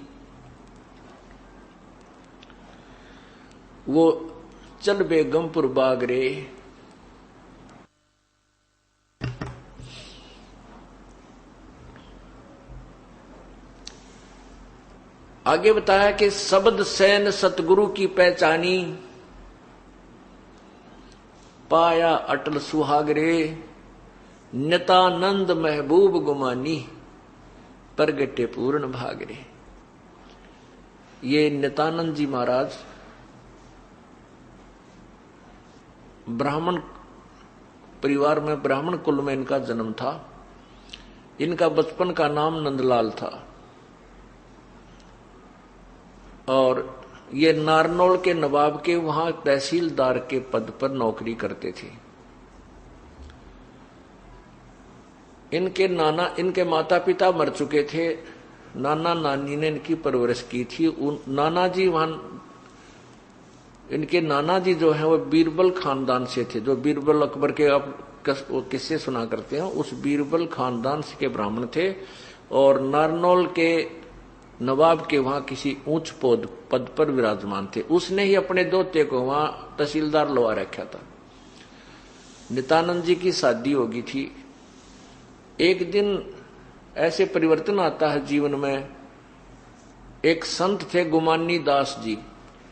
वो चल बेगमपुर बागरे। आगे बताया कि शब्द सैन सतगुरु की पहचानी, पाया अटल सुहागरे, नितानंद महबूब गुमानी, प्रगटे पूर्ण भागरे। ये नितानंद जी महाराज ब्राह्मण परिवार में, ब्राह्मण कुल में इनका जन्म था। इनका बचपन का नाम नंदलाल था और ये नारनौल के नवाब के वहां तहसीलदार के पद पर नौकरी करते थे। इनके माता पिता मर चुके थे। नाना नानी ने इनकी परवरिश की थी। इनके नाना जी जो है वो बीरबल खानदान से थे, जो बीरबल अकबर के आप किस्से सुना करते हैं, उस बीरबल खानदान से के ब्राह्मण थे और नारनौल के नवाब के वहां किसी ऊंच पद पर विराजमान थे। उसने ही अपने दोते को वहां तहसीलदार लवा रखा था। नित्यानंद जी की शादी होगी थी। एक दिन ऐसे परिवर्तन आता है जीवन में। एक संत थे गुमानी दास जी,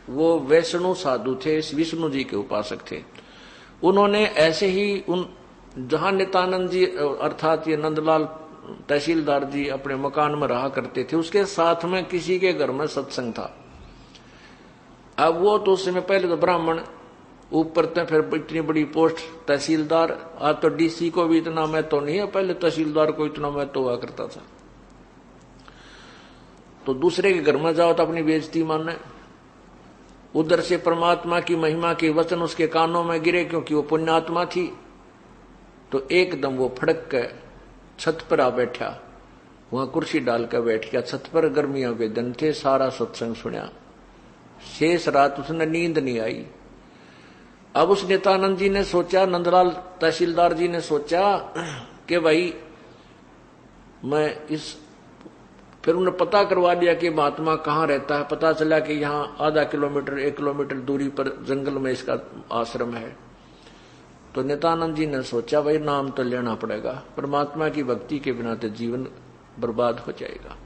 वो वैष्णु साधु थे, विष्णु जी के उपासक थे। उन्होंने ऐसे ही जहां नित्यानंद जी अर्थात ये नंदलाल तहसीलदार जी अपने मकान में रहा करते थे, उसके साथ में किसी के घर में सत्संग था। अब वो तो उस समय पहले तो ब्राह्मण, ऊपर तो फिर इतनी बड़ी पोस्ट तहसीलदार। आज तो डीसी को भी इतना महत्व नहीं है, पहले तहसीलदार को इतना महत्व हुआ करता था। तो दूसरे के घर में जाओ तो अपनी बेइज्जती मानना। उधर से परमात्मा की महिमा के वचन उसके कानों में गिरे, क्योंकि वो पुण्यात्मा थी। तो एकदम वो फड़क के छत पर आ बैठा, वहां कुर्सी डाल कर बैठ गया छत पर। गर्मियों के दिन थे, सारा सत्संग सुना। शेष रात उसने नींद नहीं आई। अब उस नित्यानंद जी ने सोचा, नंदलाल तहसीलदार जी ने सोचा कि भाई मैं इस, फिर उन्होंने पता करवा लिया कि महात्मा कहाँ रहता है। पता चला कि यहाँ आधा किलोमीटर 1 किलोमीटर दूरी पर जंगल में इसका आश्रम है। तो नित्यानंद जी ने सोचा भाई नाम तो लेना पड़ेगा, परमात्मा की भक्ति के बिना तो जीवन बर्बाद हो जाएगा।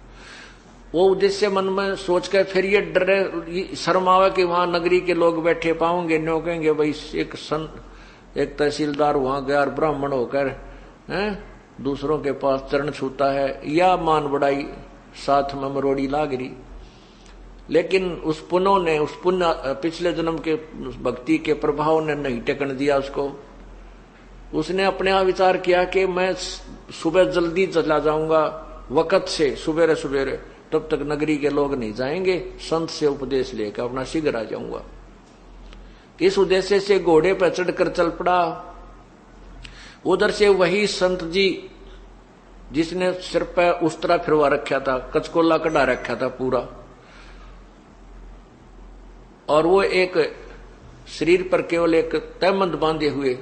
वो उद्देश्य मन में सोच कर फिर ये डरे, शर्म आवे कि वहां नगरी के लोग बैठे पाओगे, नो कहेंगे भाई एक तहसीलदार वहां गया और ब्राह्मण होकर दूसरों के पास चरण छूता है, या मान बढ़ाई साथ में मरोड़ी लाग रही। लेकिन उस पुण्य पिछले जन्म के भक्ति के प्रभाव ने नहीं टेकन दिया उसको। उसने अपने आप विचार किया कि मैं सुबह जल्दी चला जाऊंगा वक़्त से, सुबेरे सुबेरे, तब तक नगरी के लोग नहीं जाएंगे, संत से उपदेश लेकर अपना शीघ्र आ जाऊंगा। इस उद्देश्य से घोड़े पर चढ़कर चल पड़ा। उधर से वही संत जी जिसने सिर पर उस तरह फिरवा रखा था, कचकोला कढ़ा रखा था पूरा, और वो एक शरीर पर केवल एक तहमंद बांधे हुए,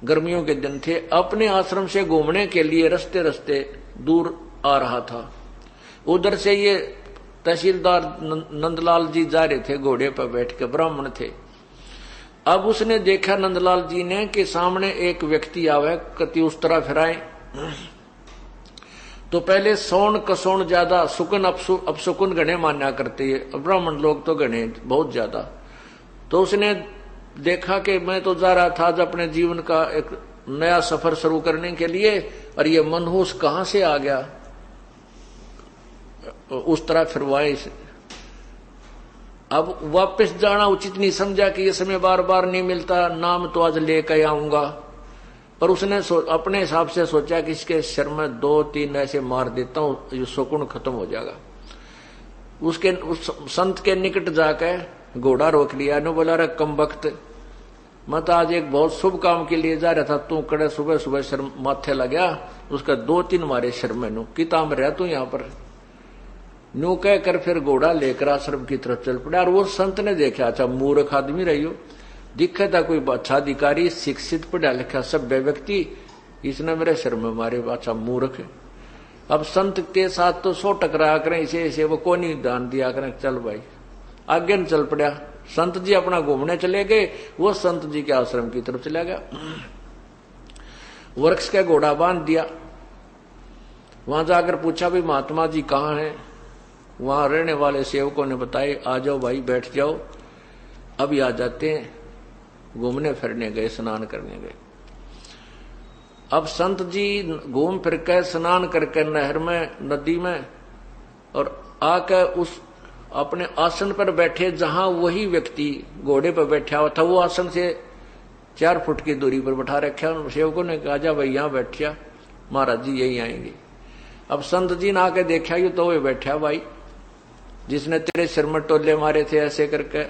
गर्मियों के दिन थे, अपने आश्रम से घूमने के लिए रस्ते रस्ते दूर आ रहा था। उधर से ये तहसीलदार नंदलाल जी जा रहे थे, घोड़े पर बैठ के, ब्राह्मण थे। अब उसने देखा नंदलाल जी ने कि सामने एक व्यक्ति आवे, कति उस तरह फिराए। तो पहले सौन कसौन ज्यादा, सुकन अपसुकन गणे मान्या करते हैं ब्राह्मण लोग, तो गणे बहुत ज्यादा। तो उसने देखा कि मैं तो जा रहा था आज अपने जीवन का एक नया सफर शुरू करने के लिए, और ये मनहूस कहां से आ गया, उस तरह फिरवाए। अब वापस जाना उचित नहीं समझा कि ये समय बार बार नहीं मिलता, नाम तो आज लेकर आऊंगा। पर उसने अपने हिसाब से सोचा कि इसके सिर में 2-3 ऐसे मार देता हूं, ये शोकुन खत्म हो जाएगा। उस संत के निकट जाकर घोड़ा रोक लिया, ने बोला रे कम वक्त, मैं तो आज एक बहुत शुभ काम के लिए जा रहा था, तू कड़े सुबह सुबह सिर माथे लगा, उसका 2-3 मारे सिर में, नु की ताम रहा तू यहाँ पर, नु कहकर फिर घोड़ा लेकर आश्रम की तरफ चल पड़ा। और वो संत ने देखा, अच्छा मूर्ख आदमी रही हो, दिखा था कोई अच्छा अधिकारी, शिक्षित, पढ़ा लिखा सभ्य व्यक्ति, इसने मेरे सिर में मारे, अच्छा मूर्ख है। अब संत के साथ तो 100 टकराया करें, इसे वो को नहीं दान दिया करें, चल भाई आगे न चल पड़ा। संत जी अपना घूमने चले गए, वो संत जी के आश्रम की तरफ चला गया। वृक्ष का घोड़ा बांध दिया, वहां जाकर पूछा भाई महात्मा जी कहाँ हैं। वहां रहने वाले सेवकों ने बताए, आ जाओ भाई बैठ जाओ, अभी आ जाते हैं। घूमने फिरने गए, स्नान करने गए। अब संत जी घूम फिर के स्नान करके नहर में, नदी में, और आकर उस अपने आसन पर बैठे जहां वही व्यक्ति घोड़े पर बैठा हुआ था, वो आसन से 4 फुट की दूरी पर बैठा रखा। सेवकों ने कहा जा भाई यहां बैठिया, महाराज जी यही आएंगे। अब संत जी ने आके देखा, यू तो वो बैठा भाई जिसने तेरे सिर में टोले मारे थे ऐसे करके।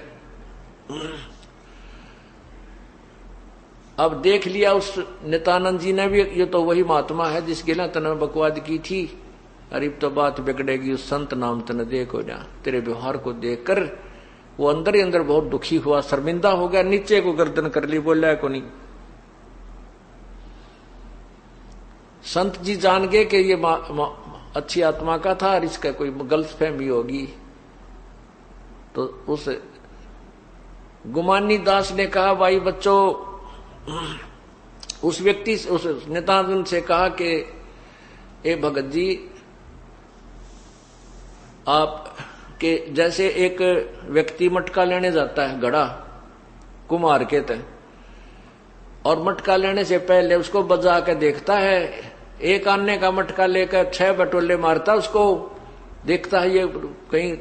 अब देख लिया उस नित्यानंद जी ने भी, ये तो वही महात्मा है जिसके लिए तने बकवाद की थी। अरे तो बात बिगड़ेगी, उस संत नाम तने देखो ना। तेरे व्यवहार को देखकर वो अंदर ही अंदर बहुत दुखी हुआ, शर्मिंदा हो गया, नीचे को गर्दन कर ली, बोला को नहीं। संत जी जान गए कि ये अच्छी आत्मा का था और इसका कोई गलतफहमी होगी। तो उस गुमानी दास ने कहा, भाई बच्चों, उस व्यक्ति उस नित्यानंद से कहा कि ए भगत जी, आप के जैसे एक व्यक्ति मटका लेने जाता है, घड़ा कुम्हार के तय, और मटका लेने से पहले उसको बजा के देखता है, एक आने का मटका लेकर 6 बटोले मारता, उसको देखता है ये कहीं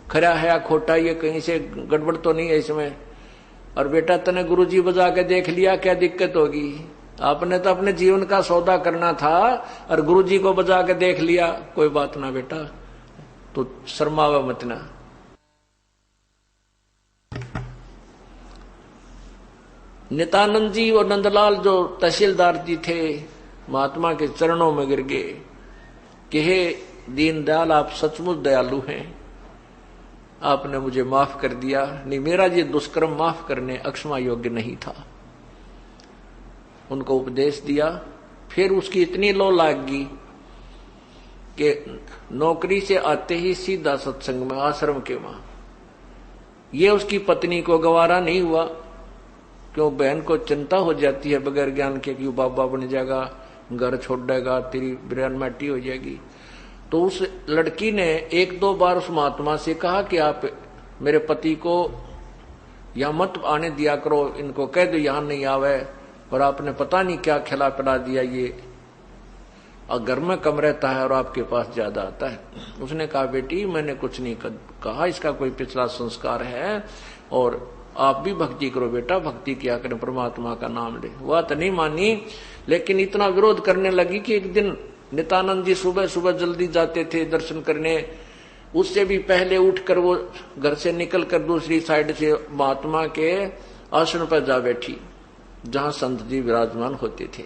खरा है या खोटा, ये कहीं से गड़बड़ तो नहीं है इसमें। और बेटा तने गुरुजी बजा के देख लिया, क्या दिक्कत होगी? आपने तो अपने जीवन का सौदा करना था और गुरुजी को बजा के देख लिया, कोई बात ना बेटा, तो शर्मावा मत ना। नित्यानंद जी और नंदलाल जो तहसीलदार जी थे महात्मा के चरणों में गिर गए कि हे दीनदयाल, आप सचमुच दयालु हैं, आपने मुझे माफ कर दिया, नहीं मेरा ये दुष्कर्म माफ करने अक्षमा योग्य नहीं था। उनको उपदेश दिया। फिर उसकी इतनी लो लाग गई कि नौकरी से आते ही सीधा सत्संग में आश्रम के वहां। ये उसकी पत्नी को गवारा नहीं हुआ, क्यों बहन को चिंता हो जाती है बगैर ज्ञान के कि बाबा बन जाएगा, घर छोड़ देगा, तेरी बिरयान माटी हो जाएगी। तो उस लड़की ने एक दो बार उस महात्मा से कहा कि आप मेरे पति को यहां मत आने दिया करो, इनको कह दो यहां नहीं आवे, और आपने पता नहीं क्या खिला पिला दिया, ये और घर में कम रहता है और आपके पास ज्यादा आता है। उसने कहा बेटी मैंने कुछ नहीं कहा, इसका कोई पिछला संस्कार है, और आप भी भक्ति करो बेटा, भक्ति किया करें, परमात्मा का नाम ले। वह तो नहीं मानी, लेकिन इतना विरोध करने लगी कि एक दिन नित्यानंद जी सुबह सुबह जल्दी जाते थे दर्शन करने, उससे भी पहले उठकर वो घर से निकलकर दूसरी साइड से महात्मा के आसन पर जा बैठी जहां संत जी विराजमान होते थे।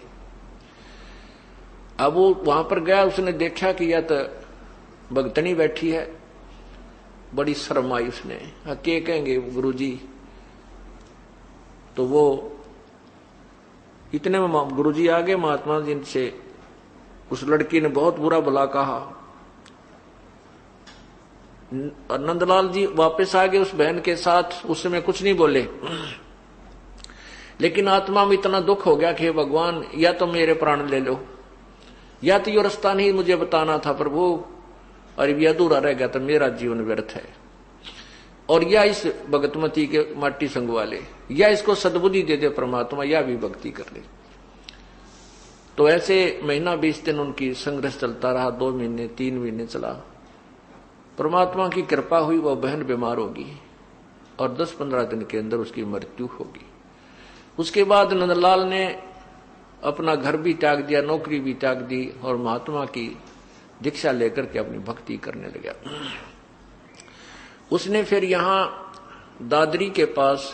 अब वो वहां पर गया, उसने देखा कि यह तो भगतनी बैठी है, बड़ी शर्म आई उसने, के कहेंगे गुरुजी। तो वो इतने में गुरुजी आ गए, महात्मा जी से उस लड़की ने बहुत बुरा भला कहा। नंदलाल जी वापस आ गए उस बहन के साथ, उस समय कुछ नहीं बोले, लेकिन आत्मा में इतना दुख हो गया कि हे भगवान, या तो मेरे प्राण ले लो, या तो ये रास्ता नहीं मुझे बताना था प्रभु, और ये अधूरा रह गया तो मेरा जीवन व्यर्थ है, और या इस भगतमती के माटी संग वाले, या इसको सद्बुद्धि दे दे परमात्मा, या भी भक्ति कर ले। तो ऐसे महीना 20 दिन उनकी संघर्ष चलता रहा, 2 महीने 3 महीने चला। परमात्मा की कृपा हुई, वह बहन बीमार होगी और 10-15 दिन के अंदर उसकी मृत्यु होगी। उसके बाद नंदलाल ने अपना घर भी त्याग दिया, नौकरी भी त्याग दी, और महात्मा की दीक्षा लेकर के अपनी भक्ति करने लगा। उसने फिर यहां दादरी के पास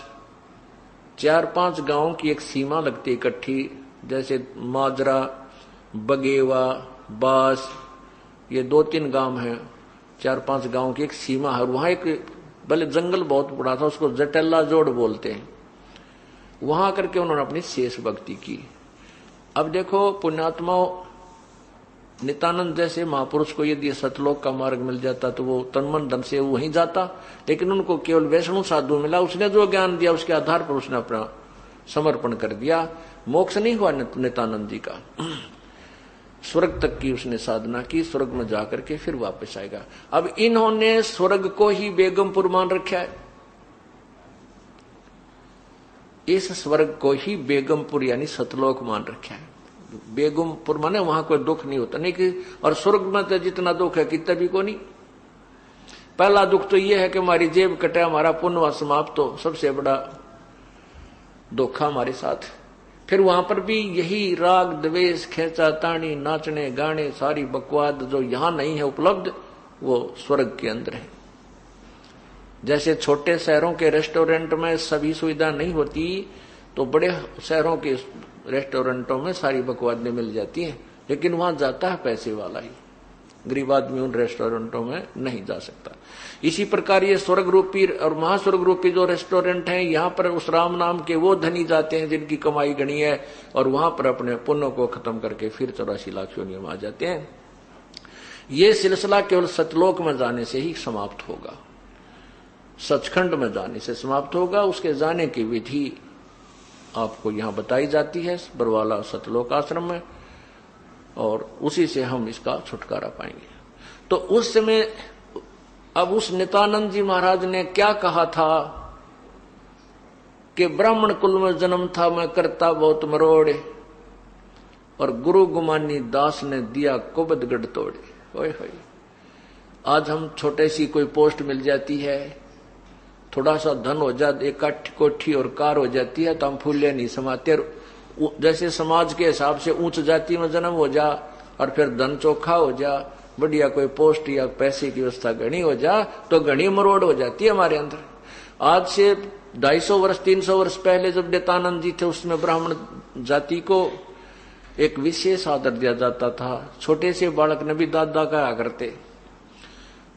4-5 गांवों की एक सीमा लगती इकट्ठी, जैसे माजरा, बगेवा, बास, ये 2-3 गांव हैं, 4-5 गांव की एक सीमा है। वहां एक भले जंगल बहुत बड़ा था, उसको जटेला जोड़ बोलते हैं। वहां करके उन्होंने अपनी शेष भक्ति की। अब देखो पुण्यात्माओं, नित्यानंद जैसे महापुरुष को यदि सतलोक का मार्ग मिल जाता तो वो तन मन धन से वहीं जाता, लेकिन उनको केवल वैष्णव साधु मिला, उसने जो ज्ञान दिया उसके आधार पर उसने अपना समर्पण कर दिया। मोक्ष नहीं हुआ नित्यानंद जी का, स्वर्ग तक की उसने साधना की, स्वर्ग में जाकर के फिर वापस आएगा। अब इन्होंने स्वर्ग को ही बेगमपुर मान रखा है, इस स्वर्ग को ही बेगमपुर यानी सतलोक मान रखा है। बेगमपुर माने वहां कोई दुख नहीं होता, नहीं कि और स्वर्ग में तो जितना दुख है कितना भी को नहीं। पहला दुख तो यह है कि हमारी जेब कटे, हमारा पुण्य समाप्त हो, सबसे बड़ा धोखा हमारे साथ। फिर वहां पर भी यही राग द्वेष, खेचा ताणी, नाचने गाने, सारी बकवाद जो यहां नहीं है उपलब्ध, वो स्वर्ग के अंदर है। जैसे छोटे शहरों के रेस्टोरेंट में सभी सुविधा नहीं होती, तो बड़े शहरों के रेस्टोरेंटों में सारी बकवादें मिल जाती हैं, लेकिन वहां जाता है पैसे वाला ही, गरीब आदमी उन रेस्टोरेंटों में नहीं जा सकता। इसी प्रकार ये स्वर्ग रूपी और महास्वर्ग रूपी जो रेस्टोरेंट हैं, यहाँ पर उस राम नाम के वो धनी जाते हैं जिनकी कमाई गणी है, और वहां पर अपने पुण्य को खत्म करके फिर 84 लाख योनियों में आ जाते हैं। ये सिलसिला केवल सतलोक में जाने से ही समाप्त होगा, सचखंड में जाने से समाप्त होगा। उसके जाने की विधि आपको यहां बताई जाती है बरवाला सतलोक आश्रम में, और उसी से हम इसका छुटकारा पाएंगे। तो उस समय अब उस नित्यानंद जी महाराज ने क्या कहा था कि ब्राह्मण कुल में जन्म था मैं, करता बहुत मरोड़े, और गुरु गुमानी दास ने दिया कुबद गढ़ तोड़े। ओए होए, आज हम छोटे सी कोई पोस्ट मिल जाती है, थोड़ा सा धन हो जाए, एक कोठी और कार हो जाती है, तो हम फूले नहीं समाते। जैसे समाज के हिसाब से उच्च जाति में जन्म हो जा, और फिर धन चोखा हो जा, बढ़िया कोई पोस्ट या पैसे की व्यवस्था घनी हो जा, तो घनी मरोड़ हो जाती है हमारे अंदर। आज से 250 वर्ष 300 वर्ष पहले जब नित्यानंद जी थे, उसमें ब्राह्मण जाति को एक विशेष आदर दिया जाता था। छोटे से बालक ने भी दादा कहा करते।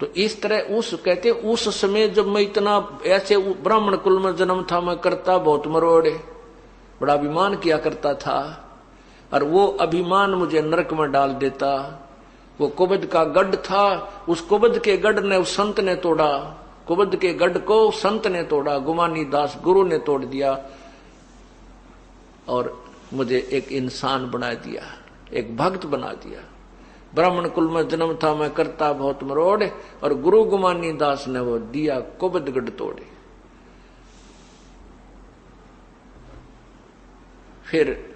तो इस तरह उस कहते उस समय जब मैं इतना ऐसे ब्राह्मण कुल में जन्म था, मैं करता बहुत मरोड़े, बड़ा अभिमान किया करता था, और वो अभिमान मुझे नरक में डाल देता। वो कुबद का गढ़ था, उस कुबद के गढ़ ने उस संत ने तोड़ा, कुबद के गढ़ को संत ने तोड़ा, गुमानी दास गुरु ने तोड़ दिया और मुझे एक इंसान बना दिया, एक भक्त बना दिया। ब्राह्मण कुल में जन्म था, मैं करता बहुत मरोड़, और गुरु गुमानी दास ने वो दिया कुबद गढ़ तोड़े। फिर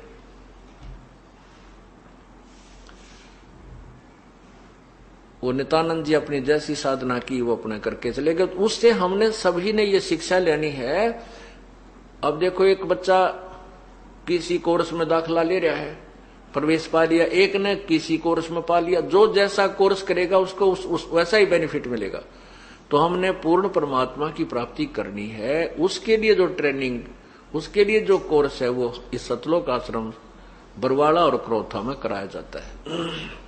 वो नित्यानंद जी अपनी जैसी साधना की वो अपने करके चले गए। उससे हमने सभी ने ये शिक्षा लेनी है। अब देखो, एक बच्चा किसी कोर्स में दाखिला ले रहा है, प्रवेश पा लिया, एक ने किसी कोर्स में पा लिया, जो जैसा कोर्स करेगा उसको वैसा ही बेनिफिट मिलेगा। तो हमने पूर्ण परमात्मा की प्राप्ति करनी है, उसके लिए जो ट्रेनिंग, उसके लिए जो कोर्स है वो इस सतलोक आश्रम बरवाड़ा और क्रोथा में कराया जाता है।